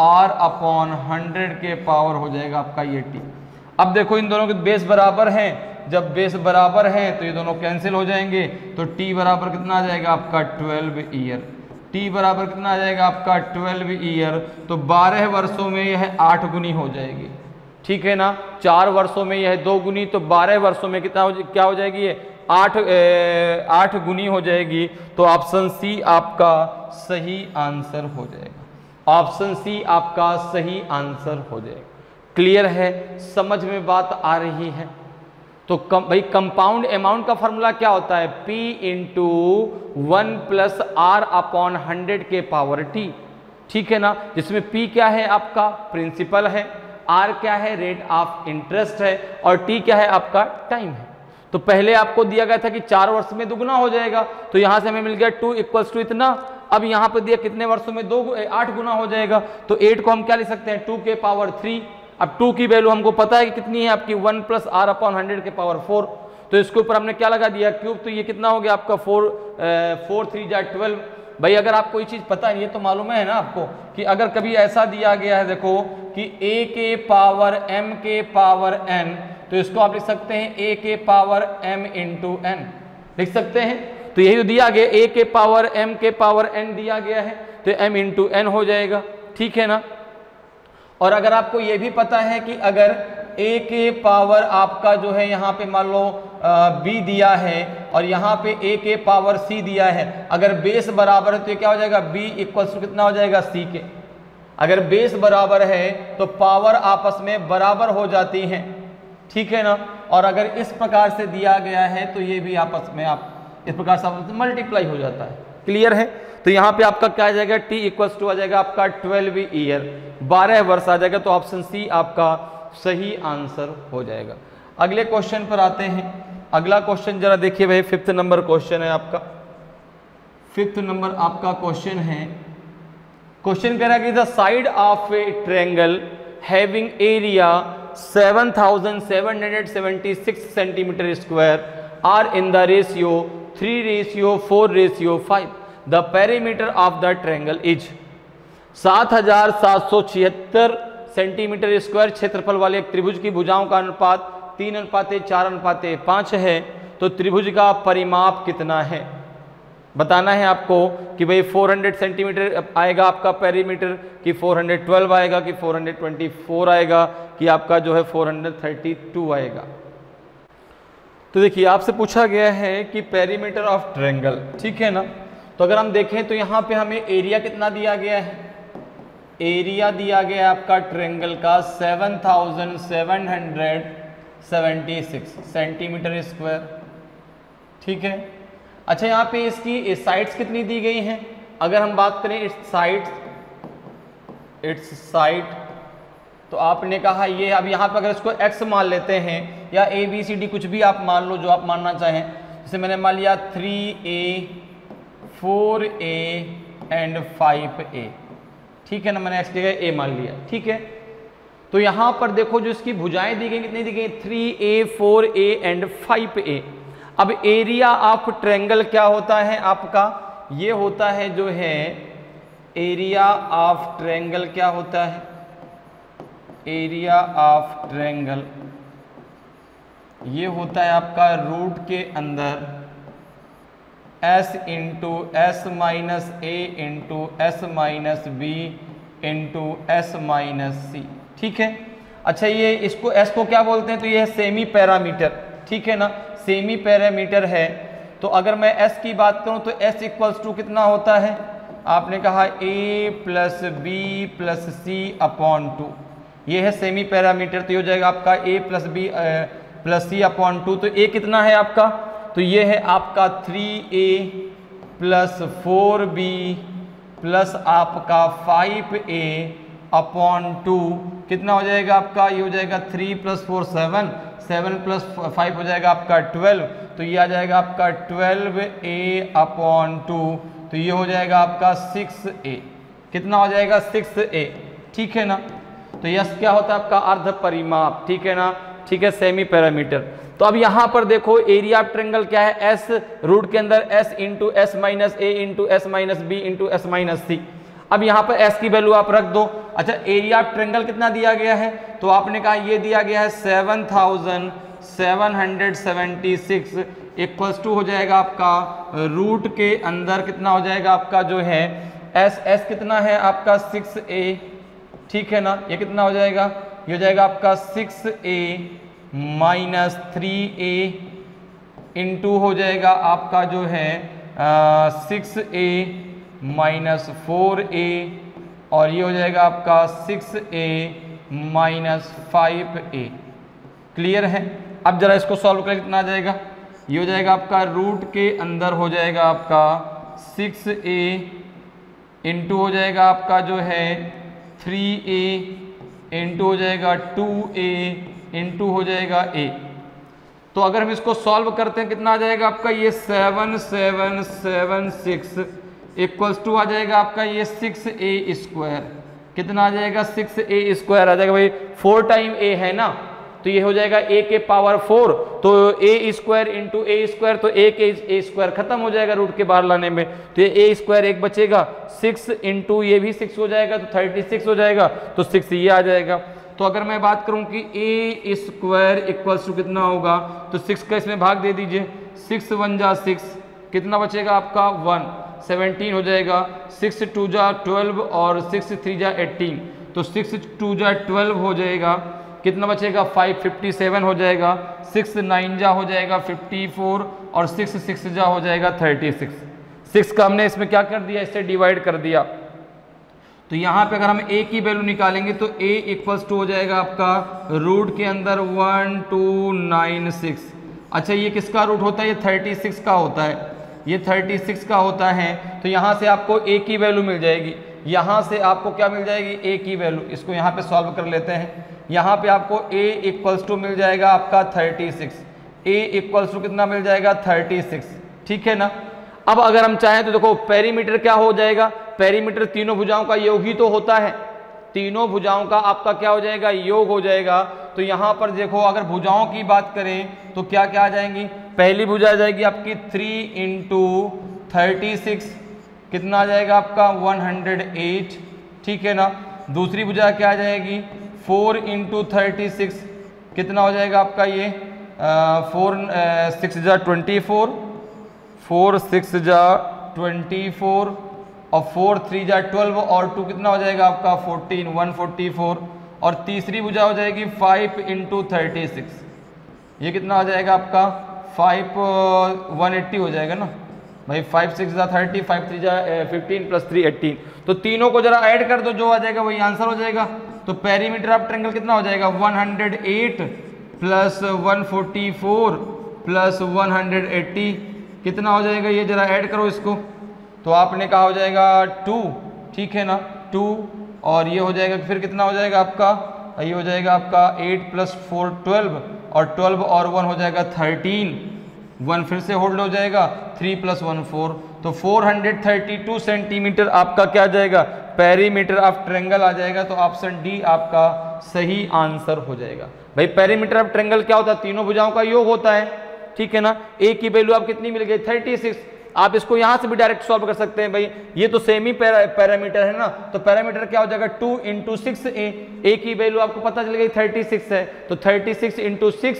R upon 100 के पावर हो जाएगा आपका ये T। अब देखो इन दोनों के बेस बराबर हैं, जब बेस बराबर है तो ये दोनों कैंसिल हो जाएंगे, तो T बराबर कितना आ जाएगा आपका 12 ईयर। T बराबर कितना आ जाएगा आपका 12 ईयर। तो 12 वर्षों में यह 8 गुनी हो जाएगी। ठीक है ना। 4 वर्षों में यह 2 गुनी, तो 12 वर्षों में कितना क्या हो जाएगी, ये 8 गुनी हो जाएगी। तो ऑप्शन सी आपका सही आंसर हो जाएगा, ऑप्शन सी आपका सही आंसर हो जाएगा। क्लियर है, समझ में बात आ रही है। तो भाई कंपाउंड अमाउंट का फॉर्मूला क्या होता है, P into 1 plus R upon 100 के पावर T। ठीक है ना। जिसमें P क्या है आपका, प्रिंसिपल है, R क्या है, रेट ऑफ इंटरेस्ट है, और T क्या है आपका, टाइम है। तो पहले आपको दिया गया था कि 4 वर्ष में दुगना हो जाएगा, तो यहां से हमें मिल गया 2 इक्वल्स टू इतना। अब यहां पर दिया कितने वर्षों में 8 गुना हो जाएगा, तो 8 को हम क्या लिख सकते हैं, 2 के पावर 3। अब 2 की वैल्यू हमको पता है कि कितनी है आपकी, 1 प्लस R अपॉन 100 के पावर 4। तो इसके ऊपर हमने क्या लगा दिया, क्यूब। तो ये कितना हो गया आपका 4 3 जा 12। भाई अगर आपको ये चीज पता है, ये तो मालूम है ना आपको कि अगर कभी ऐसा दिया गया है देखो कि a के पावर m के पावर n, तो इसको आप लिख सकते हैं a के पावर m इंटू n लिख सकते हैं। तो यही तो दिया गया, a के पावर m के पावर n दिया गया है, तो m इंटू n हो जाएगा। ठीक है ना। और अगर आपको ये भी पता है कि अगर a के पावर आपका जो है यहाँ पे मान लो b दिया है और यहाँ पे a के पावर c दिया है, अगर बेस बराबर है तो ये क्या हो जाएगा, b इक्वल्स टू कितना हो जाएगा, c के। अगर बेस बराबर है तो पावर आपस में बराबर हो जाती हैं। ठीक है ना। और अगर इस प्रकार से दिया गया है तो ये भी आपस में आप इस प्रकार से मल्टीप्लाई हो जाता है। क्लियर है। तो यहाँ पे आपका क्या आ जाएगा, T इक्वल्स टू आ जाएगा आपका 12 ईयर, 12 वर्ष आ जाएगा। तो ऑप्शन सी आपका सही आंसर हो जाएगा। अगले क्वेश्चन पर आते हैं। अगला क्वेश्चन जरा देखिए भाई, 5th नंबर क्वेश्चन है आपका। 5th नंबर आपका क्वेश्चन है। क्वेश्चन कह रहा है कि the side of a triangle having area 7776 centimetre square are in the ratio 3:4:5। The perimeter of the triangle is 7776 centimetre square क्षेत्रफल वाले एक त्रिभुज की भुजाओं का अनुपात 3:4:5 है। तो त्रिभुज का परिमाप कितना है बताना है आपको कि भाई 400 सेंटीमीटर आएगा आपका पेरीमीटर, कि 412 आएगा, कि 424 आएगा, कि आपका जो है 432 आएगा। तो देखिए आपसे पूछा गया है कि पेरीमीटर ऑफ ट्रायंगल, ठीक है ना। तो अगर हम देखें तो यहाँ पे हमें एरिया कितना दिया गया है, एरिया दिया गया है आपका ट्रायंगल का 7776 सेंटीमीटर स्क्वायर, ठीक है। अच्छा यहाँ पे इसकी साइड्स कितनी दी गई हैं, अगर हम बात करें इट्स साइड, तो आपने कहा ये, अब यहाँ पे अगर इसको x मान लेते हैं या ABCD कुछ भी आप मान लो जो आप मानना चाहें। जैसे मैंने मान लिया 3A 4A एंड 5A, ठीक है ना, मैंने x की जगह A मान लिया, ठीक है। तो यहाँ पर देखो जो इसकी भुजाएं दी गई कितनी दी गई, 3A 4A एंड 5A। अब एरिया ऑफ ट्रायंगल क्या होता है आपका, ये होता है जो है एरिया ऑफ ट्रायंगल क्या होता है, एरिया ऑफ ट्रायंगल ये होता है आपका रूट के अंदर s into s minus a into s minus b into s minus c, ठीक है। अच्छा ये इसको s को क्या बोलते हैं, तो ये है सेमी पैरामीटर, ठीक है ना, सेमी पैरामीटर है। तो अगर मैं s की बात करूं तो s इक्वल्स टू कितना होता है, आपने कहा a plus B plus C upon 2, ये है सेमी पैरामीटर। तो ये हो जाएगा आपका a plus B plus C upon 2। तो a कितना है आपका, तो ये है आपका 3a प्लस 4b प्लस आपका 5a अपॉन 2, कितना हो जाएगा आपका, ये हो जाएगा 3 प्लस 4 7, 7 प्लस 5 हो जाएगा आपका 12, तो ये आ जाएगा आपका 12a अपॉन 2, तो ये हो जाएगा आपका 6a, कितना हो जाएगा 6a, ठीक है ना। तो यस क्या होता है आपका अर्ध परिमाप, ठीक है ना, ठीक है, सेमी पैरामीटर। तो अब यहाँ पर देखो एरिया ऑफ ट्रायंगल क्या है, s रूट के अंदर s into s minus a into s minus b into s minus c. अब यहाँ पर s की वैल्यू आप रख दो। अच्छा एरिया ऑफ ट्रायंगल कितना दिया गया है, तो आपने कहा ये दिया गया है 7776 इक्वल्स टू हो जाएगा आपका रूट के अंदर कितना हो जाएगा आपका जो है s कितना है आपका 6a, ठीक है ना, ये कितना हो जाएगा, ये हो जाएगा आपका 6a माइनस 3a इंटू हो जाएगा आपका जो है 6a माइनस 4a, और ये हो जाएगा आपका 6a माइनस 5a। क्लियर है। अब जरा इसको सॉल्व करें, कितना आ जाएगा, ये हो जाएगा आपका रूट के अंदर हो जाएगा आपका 6a इंटू हो जाएगा आपका जो है 3a इंटू हो जाएगा 2a इंटू हो जाएगा a। तो अगर हम इसको सॉल्व करते हैं कितना आ जाएगा आपका, ये 7776 इक्वल्स टू आ जाएगा आपका ये 6a स्क्वायर, कितना आ जाएगा 6a स्क्वायर आ जाएगा भाई, 4 टाइम a है ना, तो ये हो जाएगा a के पावर 4, तो a square into a square, तो a के a स्क्वायर खत्म हो जाएगा रूट के बाहर लाने में, तो ये a स्क्वायर एक बचेगा, 6 इंटू ये भी 6 हो जाएगा, तो 36 हो जाएगा, तो 6 ये आ जाएगा। तो अगर मैं बात करूं कि a स्क्वायर इक्वल्स टू कितना होगा, तो 6 का इसमें भाग दे दीजिए, 6 1 जा 6, कितना बचेगा आपका 1, 17 हो जाएगा, 6 2 जा 12 और 6 3 जा 18, तो 6 2 जा 12 हो जाएगा, कितना बचेगा 5 57 हो जाएगा, 6 9 जा हो जाएगा 54 और 6 6 जा हो जाएगा 36। 6 का हमने इसमें क्या कर दिया, इससे डिवाइड कर दिया। तो यहाँ पे अगर हम a की वैल्यू निकालेंगे तो a इक्वल्स टू हो जाएगा आपका रूट के अंदर 1296। अच्छा ये किसका रूट होता है, ये 36 का होता है, ये 36 का होता है। तो यहाँ से आपको a की वैल्यू मिल जाएगी, यहाँ से आपको क्या मिल जाएगी a की वैल्यू। इसको यहाँ पे सॉल्व कर लेते हैं, यहाँ पे आपको a इक्वल्स टू मिल जाएगा आपका 36, a इक्वल्स टू कितना मिल जाएगा 36, ठीक है ना। अब अगर हम चाहें तो देखो पेरीमीटर क्या हो जाएगा, पेरीमीटर तीनों भुजाओं का योग ही तो होता है, तीनों भुजाओं का आपका क्या हो जाएगा, योग हो जाएगा। तो यहाँ पर देखो अगर भुजाओं की बात करें तो क्या क्या आ जाएंगी, पहली भुजा आ जाएगी आपकी 3 इंटू 36, कितना आ जाएगा आपका 108, ठीक है ना। दूसरी भुजा क्या आ जाएगी 4 इंटू 36, कितना हो जाएगा आपका ये 4 6 जा 24, 4 6 जा 24 और 4 3 जा 12 और 2 कितना हो जाएगा आपका 14 144। और तीसरी भुजा हो जाएगी 5 इंटू 36, ये कितना हो जाएगा आपका 5 180 हो जाएगा ना भाई, 5 6 जा 30, 5 3 जा 15 प्लस 3 18। तो तीनों को जरा ऐड कर दो, जो आ जाएगा वही आंसर हो जाएगा। तो पेरीमीटर ऑफ ट्रायंगल कितना हो जाएगा 108 प्लस 144 प्लस 180, कितना हो जाएगा ये जरा ऐड करो इसको। तो आपने कहा हो जाएगा 2, ठीक है ना 2, और ये हो जाएगा फिर कितना हो जाएगा आपका, ये हो जाएगा आपका 8 प्लस 4 12 और 12 और 1 हो जाएगा 13, 1 फिर से होल्ड हो जाएगा 3 प्लस 1 4। तो 432 सेंटीमीटर आपका क्या आ जाएगा, पेरीमीटर ऑफ ट्रायंगल आ जाएगा। तो ऑप्शन डी आपका सही आंसर हो जाएगा। भाई पेरीमीटर ऑफ ट्रायंगल क्या होता है, तीनों भुजाओं का योग होता है, ठीक है ना। ए की वैल्यू आप कितनी मिल गई 36, आप इसको यहां से भी डायरेक्ट सॉल्व कर सकते हैं भाई, ये तो सेम ही पैरामीटर है ना। तो पैरामीटर क्या हो जाएगा 2 इंटू 6 ए की वैल्यू आपको पता चल गई 36 है, तो 36 इंटू 6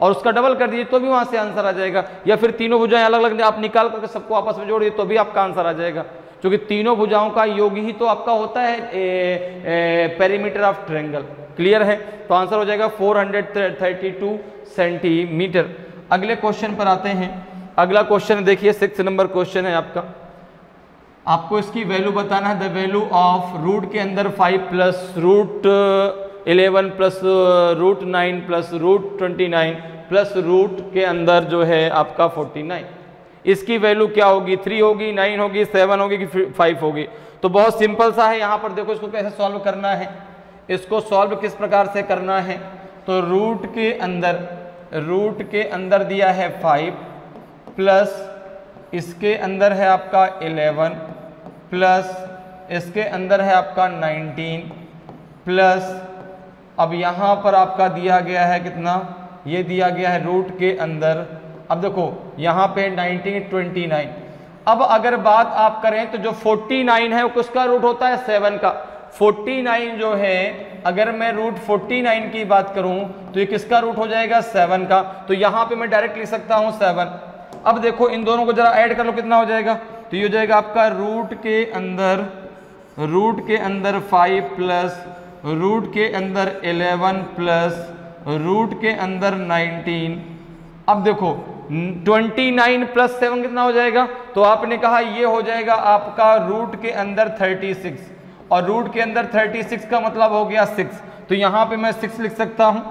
और उसका डबल कर दीजिए तो भी वहां से आंसर आ जाएगा। या फिर तीनों भुजाएं अलग अलग आप निकाल करके सबको आपस में जोड़ दिए तो भी आपका आंसर आ जाएगा, क्योंकि तीनों भुजाओं का योग ही तो आपका होता है पेरीमीटर ऑफ ट्रायंगल। क्लियर है, तो आंसर हो जाएगा 432 सेंटीमीटर। अगले क्वेश्चन पर आते हैं। अगला क्वेश्चन देखिए 6 नंबर क्वेश्चन है आपका, आपको इसकी वैल्यू बताना है। द वैल्यू ऑफ रूट के अंदर 5 plus root 11 plus root 9 plus root 29 plus root के अंदर जो है आपका 49, इसकी वैल्यू क्या होगी, 3 होगी 9 होगी 7 होगी कि 5 होगी। तो बहुत सिंपल सा है, यहाँ पर देखो इसको कैसे सॉल्व करना है। इसको सॉल्व किस प्रकार से करना है, तो रूट के अंदर दिया है 5 प्लस इसके अंदर है आपका 11 प्लस इसके अंदर है आपका 19 प्लस अब यहाँ पर आपका दिया गया है कितना, ये दिया गया है रूट के अंदर। अब देखो यहाँ पे 19 29। अब अगर बात आप करें तो जो 49 है वो किसका रूट होता है 7 का। 49 जो है अगर मैं रूट 49 की बात करूं तो ये किसका रूट हो जाएगा 7 का। तो यहाँ पे मैं डायरेक्ट लिख सकता हूँ 7। अब देखो इन दोनों को जरा ऐड कर लो, कितना हो जाएगा, तो ये हो जाएगा आपका रूट के अंदर 5 प्लस रूट के अंदर 11 प्लस रूट के अंदर 19। अब देखो 29 प्लस 7 कितना हो जाएगा, तो आपने कहा ये हो जाएगा आपका रूट के अंदर 36 और रूट के अंदर 36 का मतलब हो गया 6। तो यहाँ पे मैं 6 लिख सकता हूँ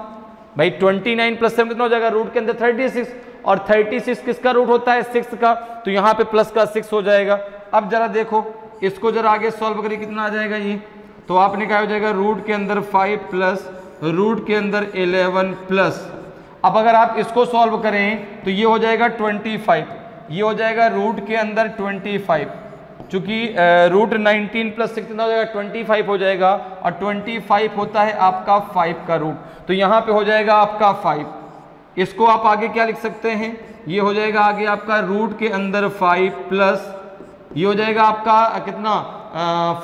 भाई। 29 प्लस 7 कितना हो जाएगा, रूट के अंदर 36 और 36 किसका रूट होता है 6 का, तो यहाँ पे प्लस का 6 हो जाएगा। अब जरा देखो इसको जरा आगे सॉल्व करिए, कितना आ जाएगा ये, तो आपने क्या हो जाएगा रूट के अंदर 5 प्लस रूट के अंदर 11 प्लस। अब अगर आप इसको सॉल्व करें तो ये हो जाएगा 25, ये हो जाएगा रूट के अंदर 25, चूंकि रूट 19 प्लस 6 कितना हो जाएगा 25 हो जाएगा और 25 होता है आपका 5 का रूट। तो यहाँ पे हो जाएगा आपका 5। इसको आप आगे क्या लिख सकते हैं, ये हो जाएगा आगे आपका रूट के अंदर 5 प्लस ये हो जाएगा आपका कितना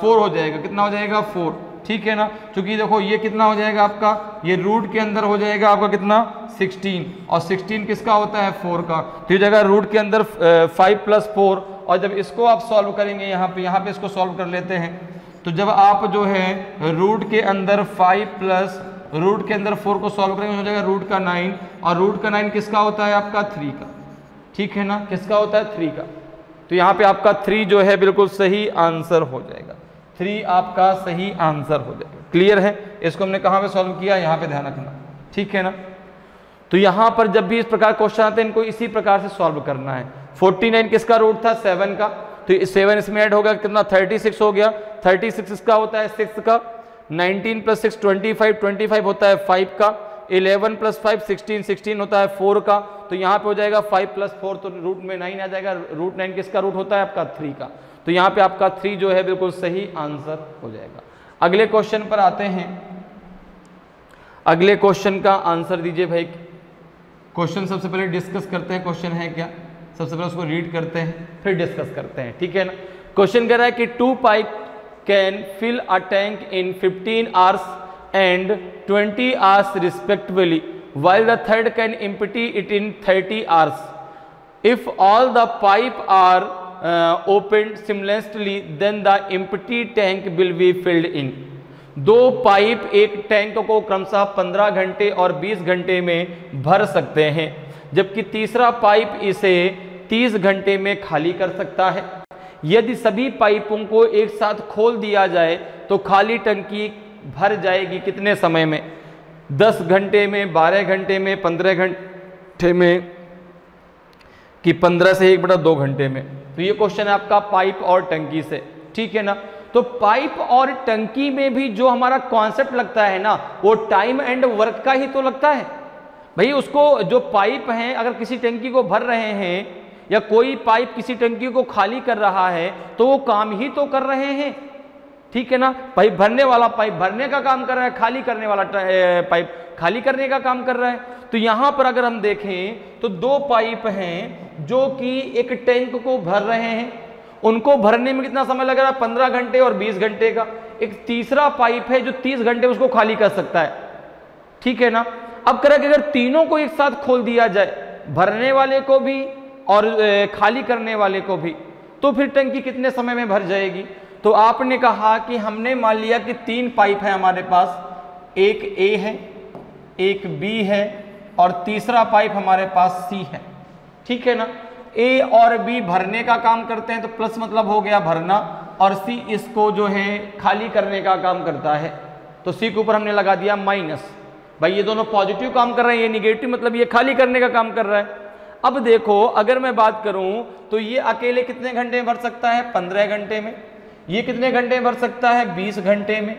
4 हो जाएगा, कितना हो जाएगा 4, ठीक है ना। क्योंकि देखो ये कितना हो जाएगा आपका, ये रूट के अंदर हो जाएगा आपका कितना 16 और 16 किसका होता है 4 का। तो ये जाएगा रूट के अंदर 5 प्लस 4। और जब इसको आप सॉल्व करेंगे यहाँ पे इसको सॉल्व कर लेते हैं, तो जब आप जो है रूट के अंदर 5 प्लस रूट के अंदर 4 को सॉल्व करेंगे हो जाएगा रूट का 9 और रूट का 9 किसका होता है आपका 3 का, ठीक है ना, किसका होता है 3 का। तो यहाँ पे आपका 3 जो है बिल्कुल सही आंसर हो जाएगा, 3 आपका सही आंसर हो जाएगा। क्लियर है, इसको हमने कहाँ पे सॉल्व किया, यहाँ पे ध्यान रखना, ठीक है ना। तो यहाँ पर जब भी इस प्रकार क्वेश्चन आते हैं इनको इसी प्रकार से सॉल्व करना है। 49 किसका रूट था 7 का, तो 7 इसमें ऐड होगा कितना 36 हो गया, 36 इसका होता है 6 का 19 + 6 25, 25 होता है 5 का, 11 + 5 16, 16 होता है 4 का, तो यहाँ पे हो जाएगा 5 + 4 तो रूट में 9 आ जाएगा। रूट 9 किसका रूट होता है? आपका 3 का। तो यहाँ पे आपका 3 जो है बिल्कुल सही आंसर हो जाएगा। अगले क्वेश्चन पर आते हैं। अगले क्वेश्चन का आंसर दीजिए भाई। क्वेश्चन सबसे पहले डिस्कस करते हैं, क्वेश्चन है क्या, सबसे पहले उसको रीड करते हैं फिर डिस्कस करते हैं, ठीक है ना। क्वेश्चन कह रहा है कि 2 pipe can fill a tank in 15 hours and 20 hours respectively, while the third can empty it in 30 hours. If all the pipe are opened simultaneously, then the empty tank will be filled in. दो pipe एक tank को क्रमशः 15 घंटे और 20 घंटे में भर सकते हैं, जबकि तीसरा पाइप इसे 30 घंटे में खाली कर सकता है। यदि सभी पाइपों को एक साथ खोल दिया जाए तो खाली टंकी भर जाएगी कितने समय में? 10 घंटे में, 12 घंटे में, 15 घंटे में, कि 15 से 1/2 घंटे में। तो ये क्वेश्चन है आपका पाइप और टंकी से, ठीक है ना। तो पाइप और टंकी में भी जो हमारा कॉन्सेप्ट लगता है ना, वो टाइम एंड वर्क का ही तो लगता है भाई। उसको जो पाइप हैं अगर किसी टंकी को भर रहे हैं या कोई पाइप किसी टंकी को खाली कर रहा है तो वो काम ही तो कर रहे हैं, ठीक है ना। पाइप भरने वाला पाइप भरने का काम कर रहा है, खाली करने वाला पाइप खाली करने का काम कर रहा है। तो यहां पर अगर हम देखें तो दो पाइप हैं जो कि एक टैंक को भर रहे हैं, उनको भरने में कितना समय लग रहा है? 15 घंटे और 20 घंटे का। एक तीसरा पाइप है जो 30 घंटे उसको खाली कर सकता है, ठीक है ना। अब करें कि अगर तीनों को एक साथ खोल दिया जाए, भरने वाले को भी और खाली करने वाले को भी, तो फिर टंकी कितने समय में भर जाएगी? तो आपने कहा कि हमने मान लिया कि 3 पाइप है हमारे पास, एक ए है, एक बी है और तीसरा पाइप हमारे पास सी है, ठीक है ना। ए और बी भरने का काम करते हैं तो प्लस मतलब हो गया भरना, और सी इसको जो है खाली करने का काम करता है, तो सी के ऊपर हमने लगा दिया माइनस। भाई ये दोनों पॉजिटिव काम कर रहे हैं, ये निगेटिव मतलब ये खाली करने का काम कर रहा है। अब देखो अगर मैं बात करूं तो ये अकेले कितने घंटे में भर सकता है? 15 घंटे में। ये कितने घंटे में भर सकता है? 20 घंटे में।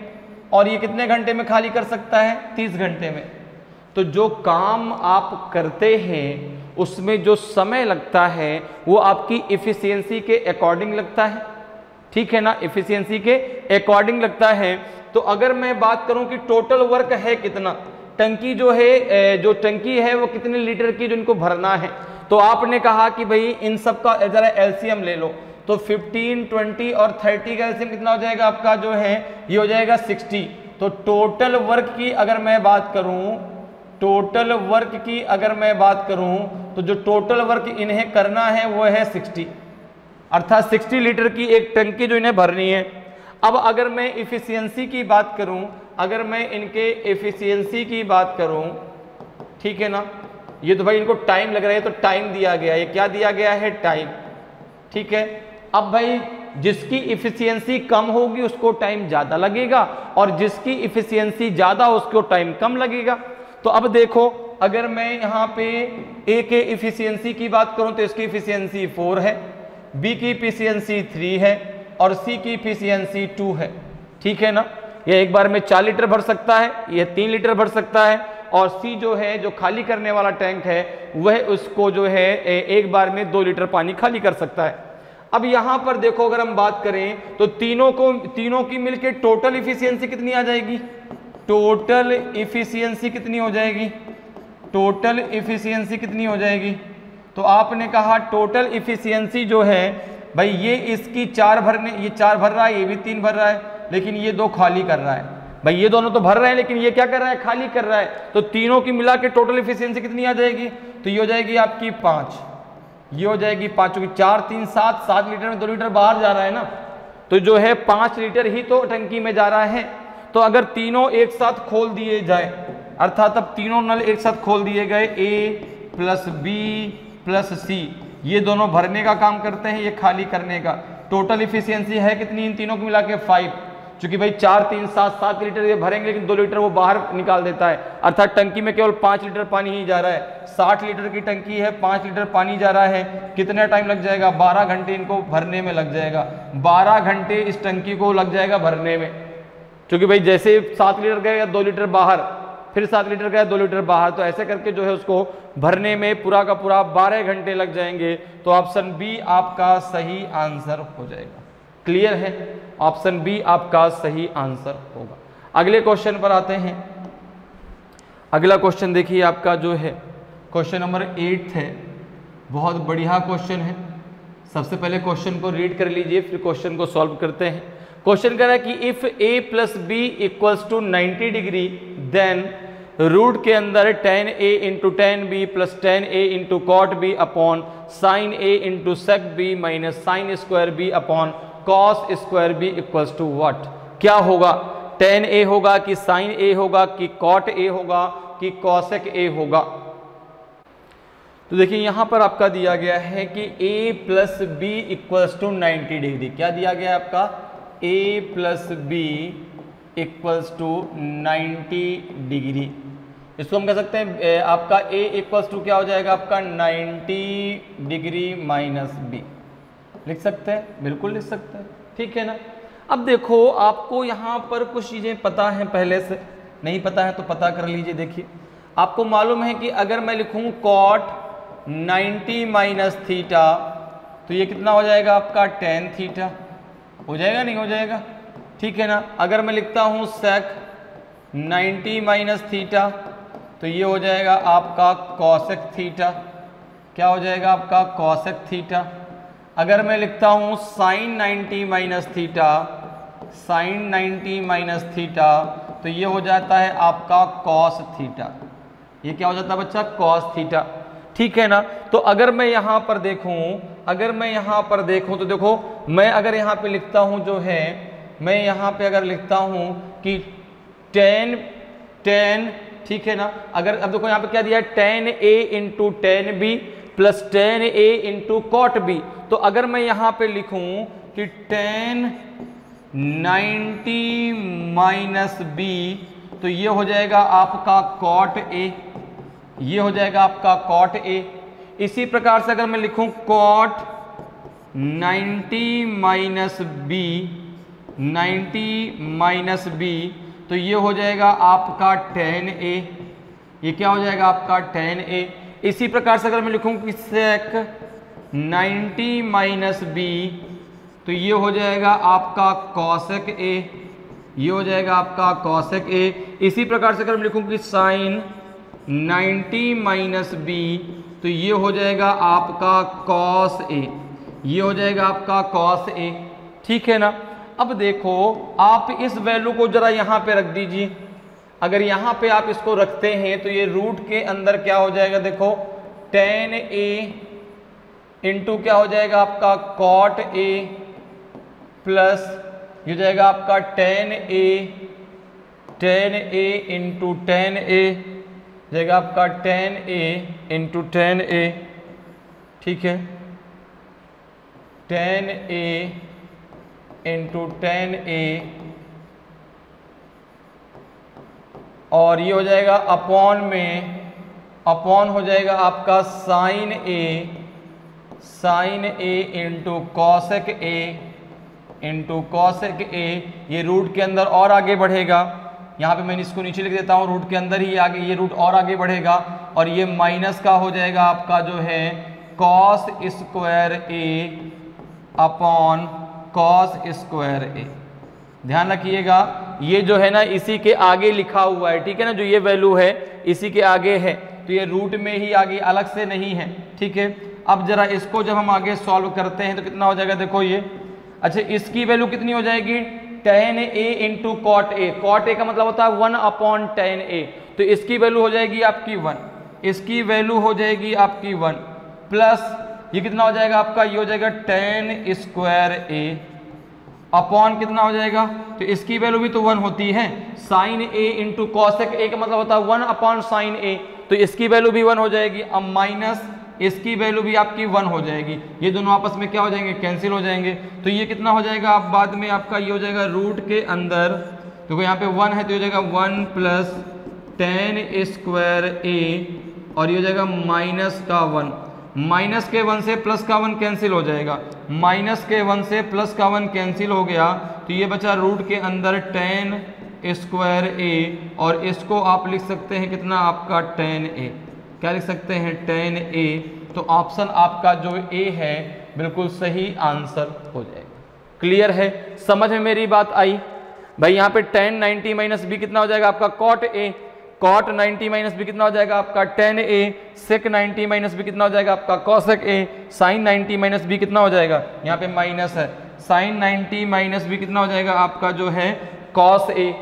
और ये कितने घंटे में खाली कर सकता है? 30 घंटे में। तो जो काम आप करते हैं उसमें जो समय लगता है वो आपकी इफिशियंसी के अकॉर्डिंग लगता है, ठीक है ना, इफिशियंसी के अकॉर्डिंग लगता है। तो अगर मैं बात करूं कि टोटल वर्क है कितना, टंकी जो है, जो टंकी है वो कितने लीटर की जो इनको भरना है, तो आपने कहा कि भाई इन सब का जरा एलसीएम ले लो, तो 15, 20 और 30 का एलसीएम कितना हो जाएगा आपका जो है, ये हो जाएगा 60। तो टोटल वर्क की अगर मैं बात करूं, टोटल वर्क की अगर मैं बात करूं तो जो टोटल वर्क इन्हें करना है वो है 60, अर्थात 60 लीटर की एक टंकी जो इन्हें भरनी है। अब अगर मैं इफिशियंसी की बात करूं, अगर मैं इनके इफिशियंसी की बात करूं, ठीक है ना, ये तो भाई इनको टाइम लग रहा है, तो टाइम दिया गया है, ये क्या दिया गया है? टाइम, ठीक है। अब भाई जिसकी इफिशियंसी कम होगी उसको टाइम ज़्यादा लगेगा और जिसकी इफिशियंसी ज़्यादा उसको टाइम कम लगेगा। तो अब देखो अगर मैं यहाँ पे ए के इफिशियंसी की बात करूँ तो इसकी इफिशियंसी 4 है, बी की इफिशियंसी 3 है और सी की इफिशियंसी 2 है, ठीक है ना। ये एक बार में 4 लीटर भर सकता है, यह 3 लीटर भर सकता है, और सी जो है जो खाली करने वाला टैंक है वह उसको जो है एक बार में 2 लीटर पानी खाली कर सकता है। अब यहाँ पर देखो अगर हम बात करें तो तीनों की मिलके टोटल इफिशियंसी कितनी आ जाएगी? टोटल इफिशियंसी कितनी हो जाएगी? टोटल इफिशियंसी कितनी हो जाएगी? तो आपने कहा टोटल इफिशियंसी जो है भाई ये इसकी 4 भरने, ये 4 भर रहा है, ये भी 3 भर रहा है, लेकिन ये 2 खाली कर रहा है। भाई ये दोनों तो भर रहे हैं लेकिन ये क्या कर रहा है? खाली कर रहा है। तो तीनों की मिला के टोटल इफिशियंसी कितनी आ जाएगी? तो ये हो जाएगी आपकी 5, ये हो जाएगी 5, क्योंकि 4, 3, 7, 7 लीटर में 2 लीटर बाहर जा रहा है ना, तो जो है 5 लीटर ही तो टंकी में जा रहा है। तो अगर तीनों एक साथ खोल दिए जाए, अर्थात अब तीनों नल एक साथ खोल दिए गए, ए प्लस बी प्लस सी, ये दोनों भरने का काम करते हैं, ये खाली करने का। टोटल इफिशियंसी है कितनी इन तीनों को मिला के? 5, क्योंकि भाई 4, 3, 7, 7 लीटर ये भरेंगे लेकिन 2 लीटर वो बाहर निकाल देता है, अर्थात टंकी में केवल 5 लीटर पानी ही जा रहा है। 60 लीटर की टंकी है, 5 लीटर पानी जा रहा है, कितना टाइम लग जाएगा? 12 घंटे इनको भरने में लग जाएगा। 12 घंटे इस टंकी को लग जाएगा भरने में, क्योंकि भाई जैसे 7 लीटर गया 2 लीटर बाहर, फिर 7 लीटर गया 2 लीटर बाहर, तो ऐसे करके जो है उसको भरने में पूरा का पूरा 12 घंटे लग जाएंगे। तो ऑप्शन बी आपका सही आंसर हो जाएगा। क्लियर है? ऑप्शन बी आपका सही आंसर होगा। अगले क्वेश्चन पर आते हैं। अगला क्वेश्चन देखिए आपका जो है क्वेश्चन नंबर 8 है, बहुत बढ़िया क्वेश्चन है। सबसे पहले क्वेश्चन को रीड कर लीजिए, फिर क्वेश्चन को सॉल्व करते हैं। क्वेश्चन कह रहा है कि if a plus B equals to 90 degree then root के अंदर tan a into tan b plus tan a into cot b upon sin a into sec b minus sin square b upon cos square b equals to what? क्या होगा? tan a होगा कि sin a होगा कि cot a होगा कि cosec a होगा? तो देखिए यहां पर आपका दिया गया है कि a plus B equals to 90 degree. क्या दिया गया है आपका? a plus B equals to 90 degree. इसको हम कह सकते हैं आपका a इक्वल्स टू क्या हो जाएगा आपका 90 डिग्री माइनस बी। लिख सकते हैं, बिल्कुल लिख सकते हैं, ठीक है ना। अब देखो आपको यहाँ पर कुछ चीज़ें पता हैं पहले से, नहीं पता है तो पता कर लीजिए। देखिए आपको मालूम है कि अगर मैं लिखूँ कॉट 90 माइनस थीटा तो ये कितना हो जाएगा आपका tan थीटा। हो जाएगा नहीं हो जाएगा? ठीक है ना। अगर मैं लिखता हूँ सेक 90 माइनस थीटा तो ये हो जाएगा आपका कॉसेक थीटा। क्या हो जाएगा आपका? Cosec theta. अगर मैं लिखता हूँ sine 90 minus theta, sine 90 minus theta तो ये हो जाता है आपका कॉस थीटा। ये क्या हो जाता है बच्चा? Cos theta. ठीक है ना। तो अगर मैं यहाँ पर देखूँ, अगर मैं यहाँ पर देखूँ तो देखो मैं अगर यहाँ पे लिखता हूँ जो है, मैं यहाँ पे अगर लिखता हूँ कि tan, ठीक है ना। अगर अब देखो यहाँ पे क्या दिया है? tan a into tan b plus tan a into cot b। तो अगर मैं यहाँ पे लिखूँ कि tan 90 माइनस b तो ये हो जाएगा आपका cot a, ये हो जाएगा आपका cot a। इसी प्रकार से अगर मैं लिखूं cot 90 minus b, 90 minus b तो ये हो जाएगा आपका tan a। ये क्या हो जाएगा आपका? tan a। इसी प्रकार से अगर मैं लिखूं कि sec 90 माइनस b तो ये हो जाएगा आपका cosec a, ये हो जाएगा आपका cosec a। इसी प्रकार से अगर मैं लिखूं कि sin 90 माइनस बी तो ये हो जाएगा आपका cos a, ये हो जाएगा आपका cos a। ठीक है ना। अब देखो आप इस वैल्यू को जरा यहाँ पे रख दीजिए। अगर यहाँ पे आप इसको रखते हैं तो ये रूट के अंदर क्या हो जाएगा? देखो tan a इंटू क्या हो जाएगा आपका cot a प्लस ये हो जाएगा आपका tan a into tan a जाएगा आपका tan a into tan a। ठीक है, tan a into tan a और ये हो जाएगा अपॉन में, अपॉन हो जाएगा आपका sine a into cosec a into cosec a। ये रूट के अंदर और आगे बढ़ेगा। यहाँ पे मैंने इसको नीचे लिख देता हूँ, रूट के अंदर ही आगे ये रूट और आगे बढ़ेगा और ये माइनस का हो जाएगा आपका जो है cos square a upon cos square a। ध्यान रखिएगा ये जो है ना इसी के आगे लिखा हुआ है। ठीक है ना, जो ये वैल्यू है इसी के आगे है तो ये रूट में ही आगे, अलग से नहीं है। ठीक है, अब जरा इसको जब हम आगे सॉल्व करते हैं तो कितना हो जाएगा? देखो ये, अच्छा इसकी वैल्यू कितनी हो जाएगी? tan a into cot a। Cot a का मतलब होता है 1 अपॉन tan a, तो इसकी वैल्यू हो जाएगी आपकी 1, इसकी वैल्यू हो जाएगी आपकी 1 प्लस ये कितना हो जाएगा आपका? ये हो जाएगा tan स्क्वायर a अपॉन कितना हो जाएगा? तो इसकी वैल्यू भी तो 1 होती है। Sine a into cosec a का मतलब होता है 1 अपॉन साइन a, तो इसकी वैल्यू भी 1 हो जाएगी। अब माइनस इसकी वैल्यू भी आपकी 1 हो जाएगी। ये दोनों आपस में क्या हो जाएंगे? कैंसिल हो जाएंगे। तो ये कितना हो जाएगा? अब बाद में आपका ये हो जाएगा रूट के अंदर, देखो यहाँ पे 1 है तो हो जाएगा 1 प्लस tan स्क्वायर a और ये हो जाएगा माइनस का 1, माइनस के 1 से प्लस का 1 कैंसिल हो जाएगा, माइनस के 1 से प्लस का 1 कैंसिल हो गया तो ये बचा रूट के अंदर tan स्क्वायर ए, और इसको आप लिख सकते हैं कितना आपका tan a, क्या लिख सकते हैं tan a। तो ऑप्शन आपका जो ए है बिल्कुल सही आंसर हो जाएगा। क्लियर है, समझ में मेरी बात आई भाई। यहाँ पे tan 90 माइनस बी कितना हो जाएगा आपका cot a, cot 90 minus B कितना हो जाएगा आपका tan a, sec 90 minus B कितना हो जाएगा आपका cosec a, sin 90 minus B कितना हो जाएगा, यहाँ पे माइनस है, sin 90 माइनस बी कितना हो जाएगा आपका जो है cos a,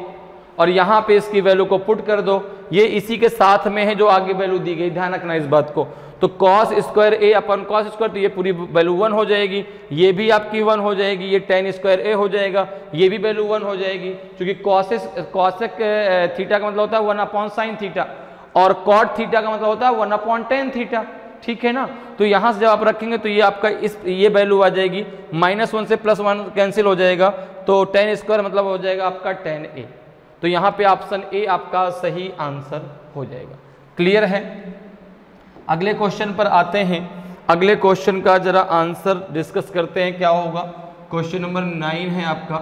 और यहाँ पे इसकी वैल्यू को पुट कर दो, ये इसी के साथ में है जो आगे वैल्यू दी गई, ध्यान रखना इस बात को। तो cos स्क्वायर ए अपन cos स्क्वायर, तो ये पूरी वैल्यू 1 हो जाएगी, ये भी आपकी 1 हो जाएगी, ये tan स्क्वायर ए हो जाएगा, ये भी वैल्यू 1 हो जाएगी, क्योंकि cosec थीटा का मतलब होता है 1/sin थीटा, और cot थीटा का मतलब होता है 1/tan थीटा, ठीक है ना। तो यहाँ से जब आप रखेंगे तो ये आपका ये वैल्यू आ जाएगी, -1 से +1 कैंसिल हो जाएगा, तो tan स्क्वायर मतलब हो जाएगा आपका tan a। तो यहाँ पे ऑप्शन ए आपका सही आंसर हो जाएगा। क्लियर है, अगले क्वेश्चन पर आते हैं। अगले क्वेश्चन का जरा आंसर डिस्कस करते हैं क्या होगा। क्वेश्चन नंबर 9 है आपका।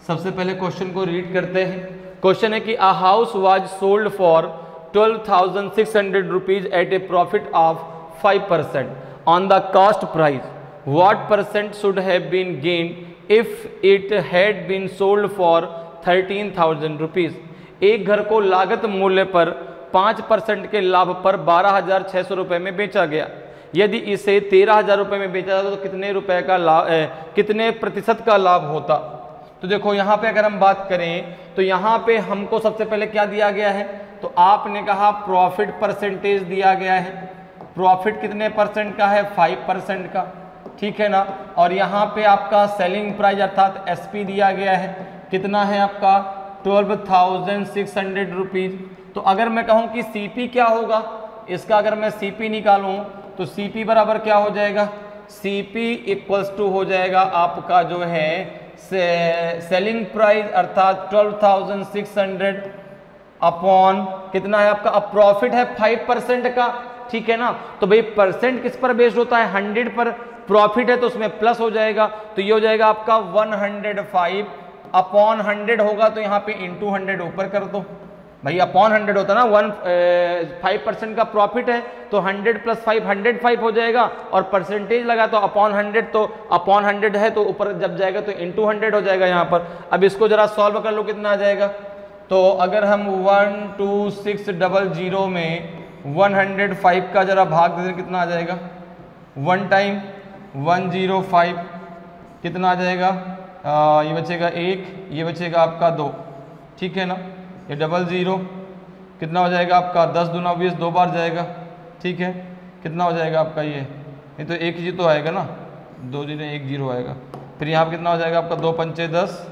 सबसे पहले क्वेश्चन को रीड करते हैं। क्वेश्चन है कि a house was sold for 12,600 rupees at a profit of 5% on the cost price, what percent should have been gained if it had been sold for 13,000 rupees. एक घर को लागत मूल्य पर 5% के लाभ पर 12,600 रुपये में बेचा गया। यदि इसे 13,000 रुपये में बेचा जाता तो कितने रुपए का लाभ, कितने प्रतिशत का लाभ होता। तो देखो यहाँ पे अगर हम बात करें तो यहाँ पे हमको सबसे पहले क्या दिया गया है, तो आपने कहा प्रॉफिट परसेंटेज दिया गया है। प्रॉफिट कितने परसेंट का है, 5% का, ठीक है ना। और यहाँ पे आपका सेलिंग प्राइस अर्थात एसपी दिया गया है, कितना है आपका 12,600 रुपीज। तो अगर मैं कहूँ कि सीपी क्या होगा, इसका अगर मैं सीपी निकालूं तो सीपी बराबर क्या हो जाएगा, सीपी इक्वल्स टू हो जाएगा आपका जो है सेलिंग प्राइस अर्थात 12,600 अपॉन कितना है आपका, अब प्रॉफिट है 5% का, ठीक है ना। तो भाई परसेंट किस पर बेस्ड होता है, 100 पर। प्रॉफिट है तो उसमें प्लस हो जाएगा, तो ये हो जाएगा आपका 105 अपॉन 100 होगा, तो यहाँ पे इंटू 100 ऊपर कर दो भाई। अपॉन 100 होता है ना, 5% का प्रॉफिट है तो 100 + 5 105 हो जाएगा, और परसेंटेज लगा तो अपॉन 100, तो अपॉन 100 है तो ऊपर जब जाएगा तो इंटू 100 हो जाएगा यहाँ पर। अब इसको जरा सॉल्व कर लो, कितना आ जाएगा। तो अगर हम 12600 में 105 का जरा भाग दे दें, कितना आ जाएगा, 1 टाइम 105 कितना आ जाएगा, ये बचेगा 1, ये बचेगा आपका 2, ठीक है ना। ये 00 कितना हो जाएगा आपका 10 दूना 20, 2 बार जाएगा, ठीक है। कितना हो जाएगा आपका ये तो 1 ही तो आएगा ना, 2 दिन 1 0 आएगा। फिर यहाँ पर कितना हो जाएगा आपका 2 पंचे 10,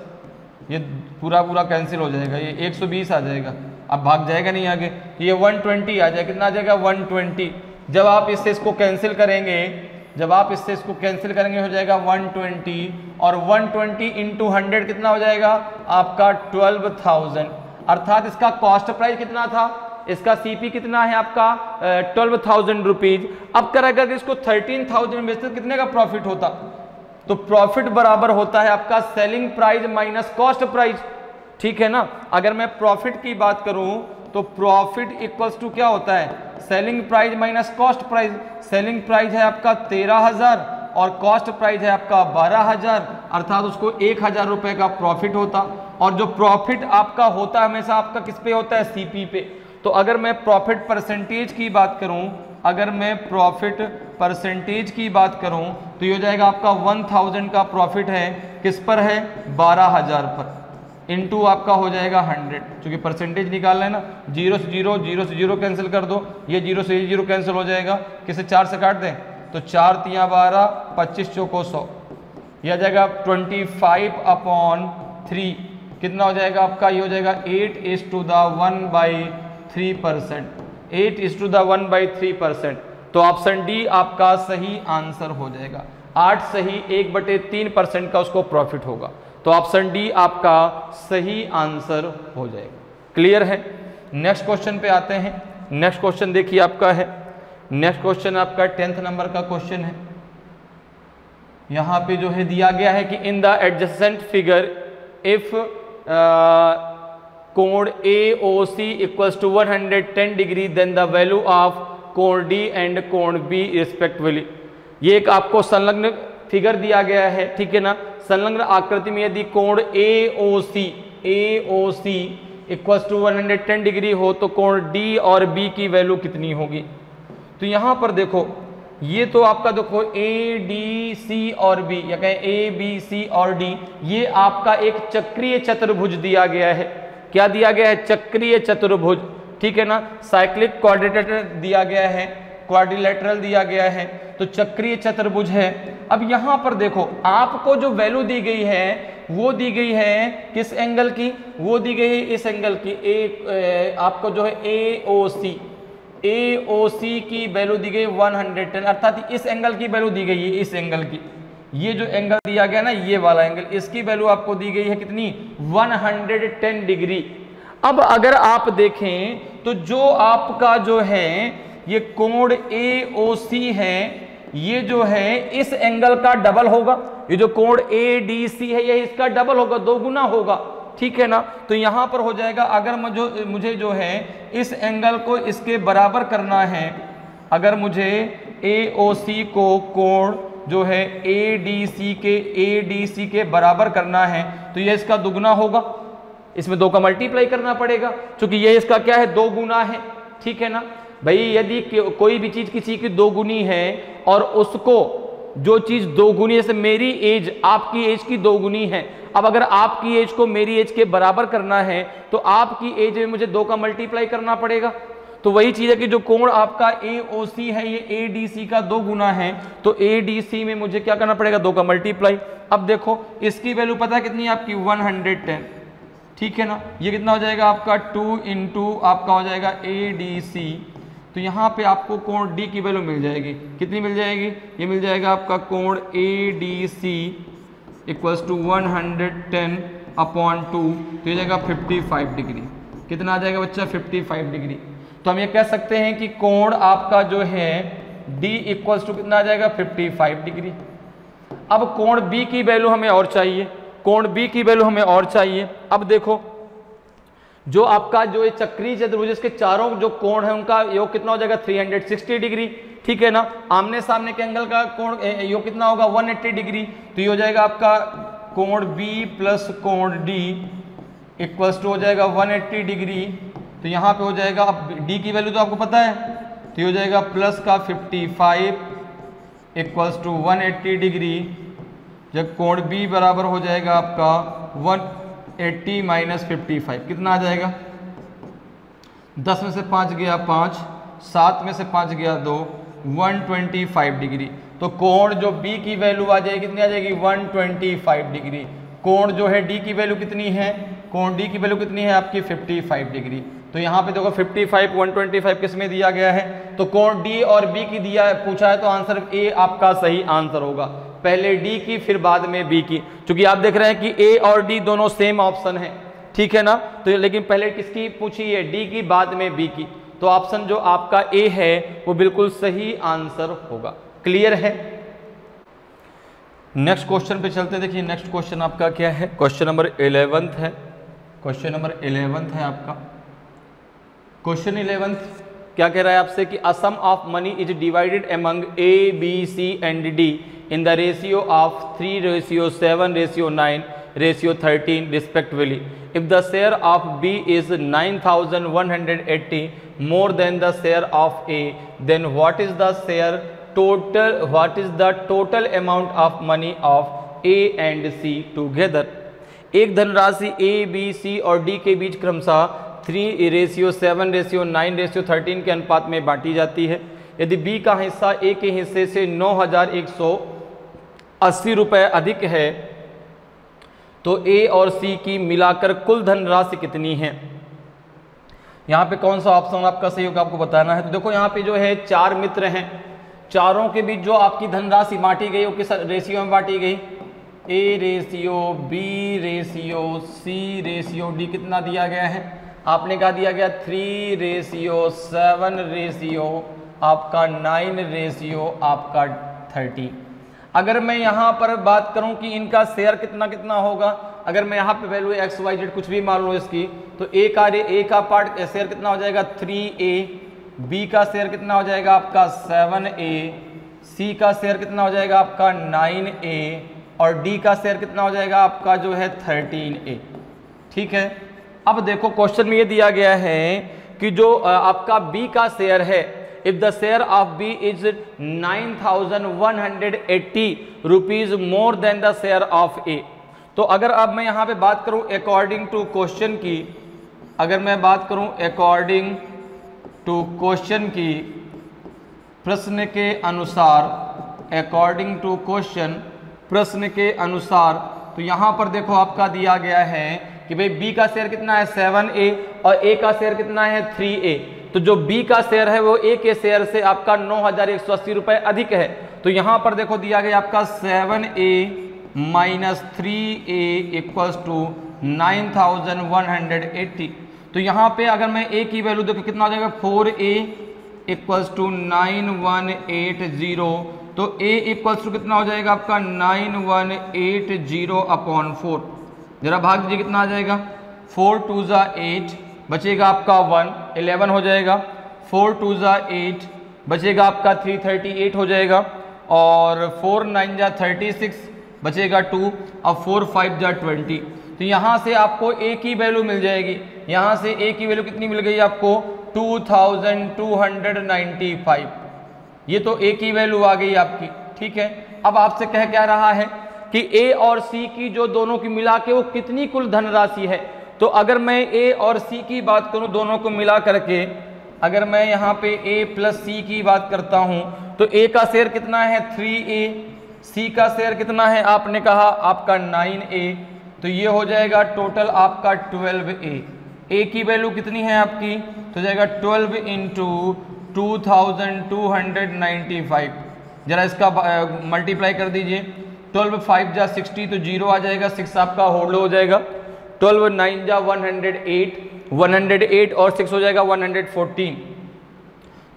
ये पूरा कैंसिल हो जाएगा, ये 120 आ जाएगा। अब भाग जाएगा नहीं आगे, ये 120 आ जाएगा, कितना आ जाएगा 120। जब आप इससे इसको कैंसिल करेंगे, जब आप इससे इसको कैंसिल करेंगे हो जाएगा 120, और 120 इंटू 100 कितना हो जाएगा आपका 12,000। अर्थात इसका कॉस्ट प्राइस कितना था, इसका सीपी कितना है आपका 12,000 रुपीज। अब अगर इसको 13,000 में बेचते कितने का प्रॉफिट होता, तो प्रॉफिट बराबर होता है आपका selling price minus cost price, ठीक है ना। अगर मैं प्रॉफिट की बात करूं तो प्रॉफिट इक्वल्स टू क्या होता है, selling price minus cost price. Selling price है आपका 13,000 और कॉस्ट प्राइस है आपका 12,000, अर्थात उसको 1,000 रुपए का प्रॉफिट होता। और जो प्रॉफिट आपका होता है हमेशा आपका किस पे होता है, सीपी पे। तो अगर मैं प्रॉफिट परसेंटेज की बात करूं, अगर मैं प्रॉफिट परसेंटेज की बात करूं तो ये हो जाएगा आपका 1000 का प्रॉफिट है, किस पर है 12,000 पर, इनटू आपका हो जाएगा 100, क्योंकि परसेंटेज निकालना है ना। 0 से 0, 0 से 0 कैंसिल कर दो, ये 0 से 0 कैंसिल हो जाएगा, किसे 4 से काट दें तो 4 3 12, 25 चौको 100, यह आ जाएगा 25 अपॉन 3, कितना हो जाएगा आपका, ये हो जाएगा 8:1/3%, 8:1/3%। तो ऑप्शन डी आपका सही आंसर हो जाएगा। 8 सही 1/3% का उसको प्रॉफिट होगा, तो ऑप्शन डी आपका सही आंसर हो जाएगा। क्लियर है। नेक्स्ट क्वेश्चन पे आते हैं। नेक्स्ट क्वेश्चन देखिए आपका है, नेक्स्ट क्वेश्चन आपका 10th नंबर का क्वेश्चन है। यहां पे जो है दिया गया है कि in the adjacent figure if कोण AOC equals to 110 degree, then the value of कोण D एंड कोण B रिस्पेक्टिवली। ये एक आपको संलग्न फिगर दिया गया है, ठीक है ना। संलग्न आकृति में यदि कोण AOC इक्वल्स टू 110 डिग्री हो तो कोण D और B की वैल्यू कितनी होगी। तो यहां पर देखो, ये तो आपका देखो ADC और B, या कहें ABC और D, ये आपका एक चक्रीय चतुर्भुज दिया गया है। क्या दिया गया है? चक्रीय चतुर्भुज, ठीक है ना। साइक्लिक क्वाड्रिलेटरल दिया गया है, क्वाड्रिलेटरल दिया गया है, तो चक्रीय चतुर्भुज है। अब यहां पर देखो, आपको जो वैल्यू दी गई है वो दी गई है किस एंगल की? वो दी गई है इस एंगल की। आपको जो है AOC की वैल्यू दी गई 110, अर्थात इस एंगल की वैल्यू दी गई है, इस एंगल की। ये जो एंगल दिया गया ना, ये वाला एंगल, इसकी वैल्यू आपको दी गई है कितनी? 110 डिग्री। अब अगर आप देखें तो जो आपका जो है ये कोण AOC है, ये जो है इस एंगल का डबल होगा। ये जो कोण ADC है ये इसका डबल होगा, 2 गुना होगा, ठीक है ना। तो यहां पर हो जाएगा, अगर मुझे जो है इस एंगल को इसके बराबर करना है, अगर मुझे AOC को कोण जो है ADC के बराबर करना है तो ये इसका दुगुना होगा, इसमें 2 का मल्टीप्लाई करना पड़ेगा, क्योंकि ये इसका क्या है? 2 गुना है, ठीक है ना भाई। यदि कोई भी चीज किसी की 2 गुनी है और उसको जो चीज 2 गुनी, जैसे मेरी एज आपकी एज की 2 गुनी है, अब अगर आपकी एज को मेरी एज के बराबर करना है तो आपकी एज में मुझे 2 का मल्टीप्लाई करना पड़ेगा। तो वही चीज है कि जो कोण आपका AOC है ये ADC का 2 गुना है, तो ADC में मुझे क्या करना पड़ेगा? 2 का मल्टीप्लाई। अब देखो इसकी वैल्यू पता है कितनी है आपकी? 110, ठीक है ना। ये कितना हो जाएगा आपका? 2 इंटू आपका हो जाएगा ADC। तो यहाँ पे आपको कोण D की वैल्यू मिल जाएगी, कितनी मिल जाएगी? ये मिल जाएगा आपका कोण ADC इक्वल्स टू 110 अपॉन 2, तो ये जाएगा 55 डिग्री। कितना आ जाएगा बच्चा? 55 डिग्री। तो हम ये कह सकते हैं कि कोण आपका जो है D इक्वल्स टू कितना आ जाएगा? 55 डिग्री। अब कोण B की वैल्यू हमें और चाहिए, कोण B की वैल्यू हमें और चाहिए। अब देखो, जो आपका जो ये चक्रीय चतुर्भुज इसके चारों जो कोण है उनका योग कितना हो जाएगा? 360 डिग्री, ठीक है ना। आमने सामने के एंगल का कोण योग कितना होगा? 180 डिग्री। तो ये हो जाएगा आपका कोण B प्लस कोण D इक्वल्स टू हो जाएगा 180 डिग्री। तो यहाँ पे हो जाएगा, अब D की वैल्यू तो आपको पता है, तो ये हो जाएगा प्लस का 55 इक्वल्स टू 180 डिग्री। जब कोण B बराबर हो जाएगा आपका 180 माइनस 55, कितना आ जाएगा? 10 में से 5 गया 5, 7 में से 5 गया 2, 125 डिग्री। तो कोण जो B की वैल्यू आ जाएगी कितनी आ जाएगी? 125 डिग्री। कोण जो है D की वैल्यू कितनी है? कोण D की वैल्यू कितनी है आपकी? 55 डिग्री। तो यहाँ पे देखो 55 125 किस में दिया गया है? तो कोण D और B की दिया पूछा है, तो आंसर A आपका सही आंसर होगा। पहले D की फिर बाद में B की, क्योंकि आप देख रहे हैं कि A और D दोनों सेम ऑप्शन है, ठीक है ना। तो लेकिन पहले किसकी पूछी है? D की, बाद में B की। तो ऑप्शन जो आपका A है वो बिल्कुल सही आंसर होगा। क्लियर है? नेक्स्ट क्वेश्चन पे चलते। देखिए नेक्स्ट क्वेश्चन आपका क्या है? क्वेश्चन नंबर 11 है। क्वेश्चन नंबर 11 है आपका। क्वेश्चन 11 क्या कह रहा है आपसे कि a sum of money is divided among A, B, C and D in the ratio of 3:7:9:13 respectively. If the share of B is 9,180 more than the share of A, then what is the total amount of money of A and C together? एक धनराशि A, B, C और D के बीच क्रमशः 3:7:9:13 के अनुपात में बांटी जाती है। यदि B का हिस्सा A के हिस्से से 9,180 रुपये अधिक है तो A और C की मिलाकर कुल धनराशि कितनी है? यहाँ पे कौन सा ऑप्शन आपका सही होगा आपको बताना है। तो देखो यहाँ पे जो है 4 मित्र हैं, चारों के बीच जो आपकी धनराशि बांटी गई वो किस रेशियो में बांटी गई? A ratio, B ratio, C ratio, D कितना दिया गया है? आपने कहा दिया गया 3:7 रेशियो आपका 9 रेशियो आपका 30। अगर मैं यहाँ पर बात करूँ कि इनका शेयर कितना कितना होगा, अगर मैं यहाँ पे वैल्यू एक्स वाई जेड कुछ भी मान लूँ इसकी, तो ए का पार्ट शेयर कितना हो जाएगा 3a, बी का शेयर कितना हो जाएगा आपका 7a, सी का शेयर कितना हो जाएगा आपका 9a और डी का शेयर कितना हो जाएगा आपका जो है 13a। ठीक है, अब देखो क्वेश्चन में ये दिया गया है कि जो आपका बी का शेयर है, if the share of B is 9180 rupees more than the share of A. तो अगर अब मैं यहाँ पे बात करूँ अकॉर्डिंग टू क्वेश्चन की, अगर मैं बात करूँ अकॉर्डिंग टू क्वेश्चन की, प्रश्न के अनुसार, अकॉर्डिंग टू क्वेश्चन प्रश्न के अनुसार, तो यहाँ पर देखो आपका दिया गया है कि भाई बी का शेयर कितना है 7a और ए का शेयर कितना है 3a। तो जो बी का शेयर है वो ए के शेयर से आपका 9180 रुपए अधिक है। तो यहाँ पर देखो दिया गया आपका 7a minus 3a equals to 9180। तो यहाँ पे अगर मैं a की वैल्यू देखो कितना हो जाएगा 4a इक्वल्स टू 9180, तो a इक्वल्स टू कितना हो जाएगा आपका 9180 अपॉन 4। जरा भाग दीजिए कितना आ जाएगा, 4 2 जा 8, बचेगा आपका 1, 11 हो जाएगा, 4 2 जा 8, बचेगा आपका 338 हो जाएगा, और 4 9 जा 36, बचेगा 2, और 4 5 जा 20। तो यहाँ से आपको a की वैल्यू मिल जाएगी, यहाँ से a की वैल्यू कितनी मिल गई आपको 2295। ये तो a की वैल्यू आ गई आपकी। ठीक है, अब आपसे कह क्या रहा है कि a और c की जो दोनों की मिला के वो कितनी कुल धनराशि है। तो अगर मैं a और c की बात करूं दोनों को मिला करके, अगर मैं यहाँ पे a प्लस c की बात करता हूं, तो a का शेयर कितना है 3a, c का शेयर कितना है आपने कहा आपका 9a, तो ये हो जाएगा टोटल आपका 12a। a की वैल्यू कितनी है आपकी, तो जाएगा 12 इंटू 2295। जरा इसका मल्टीप्लाई कर दीजिए, 12 5 जा 60, तो 0 आ जाएगा, 6 आपका होल्ड हो जाएगा, 12 9 जा 108 और 6 हो जाएगा 114,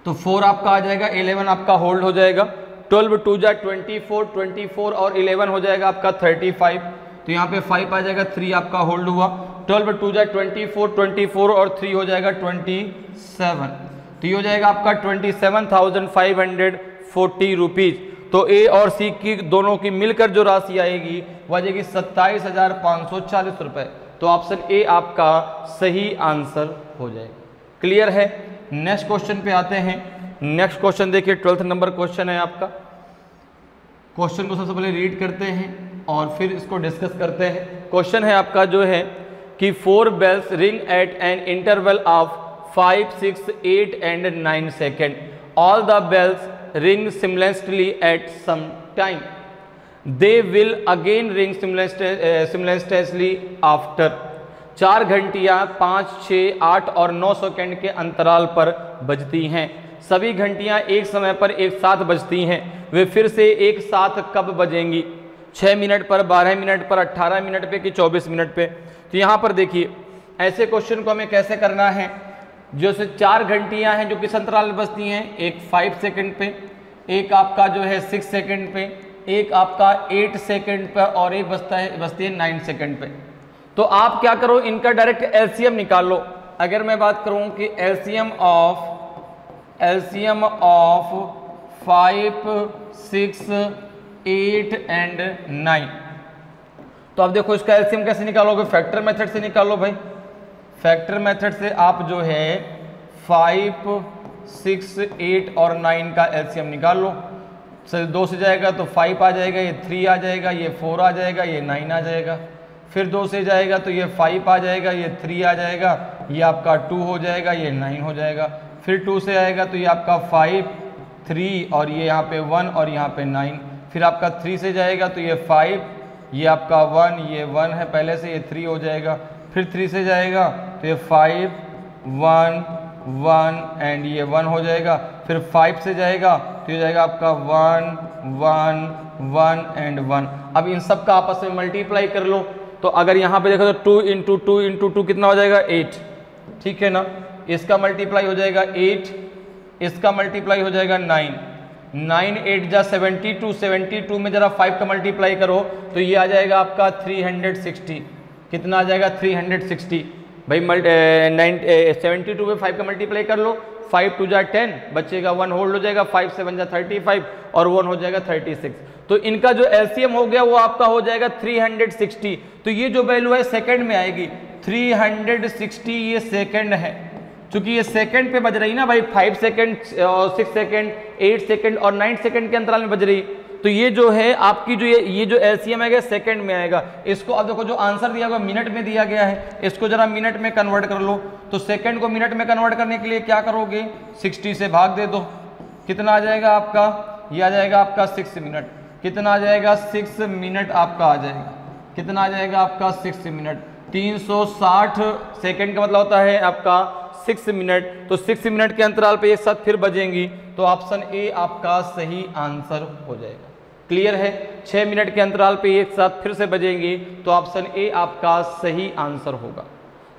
तो 4 आपका आ जाएगा, 11 आपका होल्ड हो जाएगा, 12 2 जा 24 और 11 हो जाएगा आपका 35, तो यहाँ पे 5 आ जाएगा, 3 आपका होल्ड हुआ, 12 2 जा 24 और 3 हो जाएगा 27, तो ये हो जाएगा आपका 27,540 रुपीज। तो ए और सी की दोनों की मिलकर जो राशि आएगी वह आ जाएगी 27,540 रुपए। तो ऑप्शन ए आपका सही आंसर हो जाएगा। क्लियर है। नेक्स्ट क्वेश्चन पे आते हैं। नेक्स्ट क्वेश्चन देखिए 12th नंबर क्वेश्चन है आपका। क्वेश्चन को सबसे पहले रीड करते हैं और फिर इसको डिस्कस करते हैं। क्वेश्चन है आपका जो है कि 4 bells ring at an interval of 5, 6, 8 and 9 seconds. All the bells ring simultaneously at some time. They will again ring simultaneously after. 4 घंटियाँ 5, 6, 8 और 9 सेकंड के अंतराल पर बजती हैं। सभी घंटियाँ एक समय पर एक साथ बजती हैं। वे फिर से एक साथ कब बजेंगी? 6 मिनट पर, 12 मिनट पर, 18 मिनट पे कि 24 मिनट पे? तो यहाँ पर देखिए ऐसे क्वेश्चन को हमें कैसे करना है। जैसे 4 घंटियाँ हैं जो किस अंतराल में बजती हैं, एक 5 सेकंड पे, एक आपका जो है 6 सेकंड पे, एक आपका 8 सेकंड पर और एक बजती है 9 सेकंड पे। तो आप क्या करो, इनका डायरेक्ट एलसीएम निकाल लो। अगर मैं बात करूं कि एलसीएम ऑफ 5, 6, 8 एंड 9, तो आप देखो इसका एलसीएम कैसे निकालोगे? फैक्टर मेथड से निकालो भाई। फैक्टर मेथड से आप जो है 5, 6, 8 और 9 का एलसीएम निकाल लो। 2 से जाएगा तो 5 आ जाएगा, ये 3 आ जाएगा, ये 4 आ जाएगा, ये 9 आ जाएगा। फिर 2 से जाएगा तो ये 5 आ जाएगा, ये 3 आ जाएगा, ये आपका 2 हो जाएगा, ये 9 हो जाएगा। फिर 2 से आएगा तो ये आपका 5, 3 और ये यहाँ पे 1 और यहाँ पे 9। फिर आपका 3 से जाएगा तो ये 5, ये आपका 1, ये 1 है पहले से, ये 3 हो जाएगा। फिर 3 से जाएगा तो ये 5, 1, 1 एंड ये 1 हो जाएगा। फिर 5 से जाएगा तो ये जाएगा आपका 1, 1, 1 एंड 1। अब इन सब का आपस में मल्टीप्लाई कर लो। तो अगर यहाँ पे देखो तो 2 इंटू 2 इंटू 2 कितना हो जाएगा? 8। ठीक है ना। इसका मल्टीप्लाई हो जाएगा 8, इसका मल्टीप्लाई हो जाएगा 9, 9 8 जा 72, 72 में जरा 5 का मल्टीप्लाई करो तो ये आ जाएगा आपका 360। कितना आ जाएगा? 360। भाई 72 में 5 का मल्टीप्लाई कर लो, 5 2 जा 10, बचेगा 1 होल्ड हो जाएगा, 5 7 जा 35 और 1 हो जाएगा 36। तो इनका जो एलसीएम हो गया वो आपका हो जाएगा 360। तो ये जो वैल्यू है सेकंड में आएगी, 360 ये सेकंड है। चूंकि ये सेकंड पे बज रही ना भाई, 5 सेकंड और 6 सेकंड, 8 सेकंड और 9 सेकंड के अंतराल में बज रही, तो ये जो है आपकी जो ये जो एलसीएम आएगा सेकंड में आएगा। इसको अब देखो जो आंसर दिया हुआ मिनट में दिया गया है, इसको जरा मिनट में कन्वर्ट कर लो। तो सेकंड को मिनट में कन्वर्ट करने के लिए क्या करोगे? 60 से भाग दे दो। कितना आ जाएगा आपका? ये आ जाएगा आपका 6 मिनट। कितना आ जाएगा? 6 मिनट आपका आ जाएगा। कितना आ जाएगा आपका? 6 मिनट। 360 सेकंड का मतलब होता है आपका 6 मिनट। तो 6 मिनट के अंतराल पे एक साथ फिर बजेंगी, तो ऑप्शन ए आपका सही आंसर हो जाएगा। क्लियर है? 6 मिनट के अंतराल पे एक साथ फिर से बजेंगी, तो ऑप्शन ए आपका सही आंसर होगा।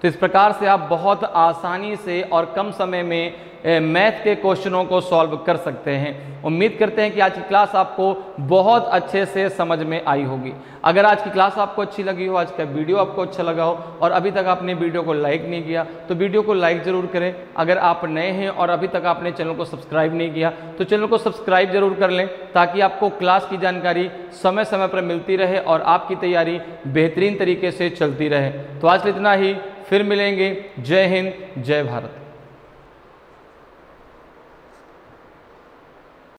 तो इस प्रकार से आप बहुत आसानी से और कम समय में मैथ के क्वेश्चनों को सॉल्व कर सकते हैं। उम्मीद करते हैं कि आज की क्लास आपको बहुत अच्छे से समझ में आई होगी। अगर आज की क्लास आपको अच्छी लगी हो, आज का वीडियो आपको अच्छा लगा हो और अभी तक आपने वीडियो को लाइक नहीं किया तो वीडियो को लाइक ज़रूर करें। अगर आप नए हैं और अभी तक आपने चैनल को सब्सक्राइब नहीं किया तो चैनल को सब्सक्राइब जरूर कर लें, ताकि आपको क्लास की जानकारी समय समय पर मिलती रहे और आपकी तैयारी बेहतरीन तरीके से चलती रहे। तो आज इतना ही, फिर मिलेंगे। जय हिंद, जय भारत।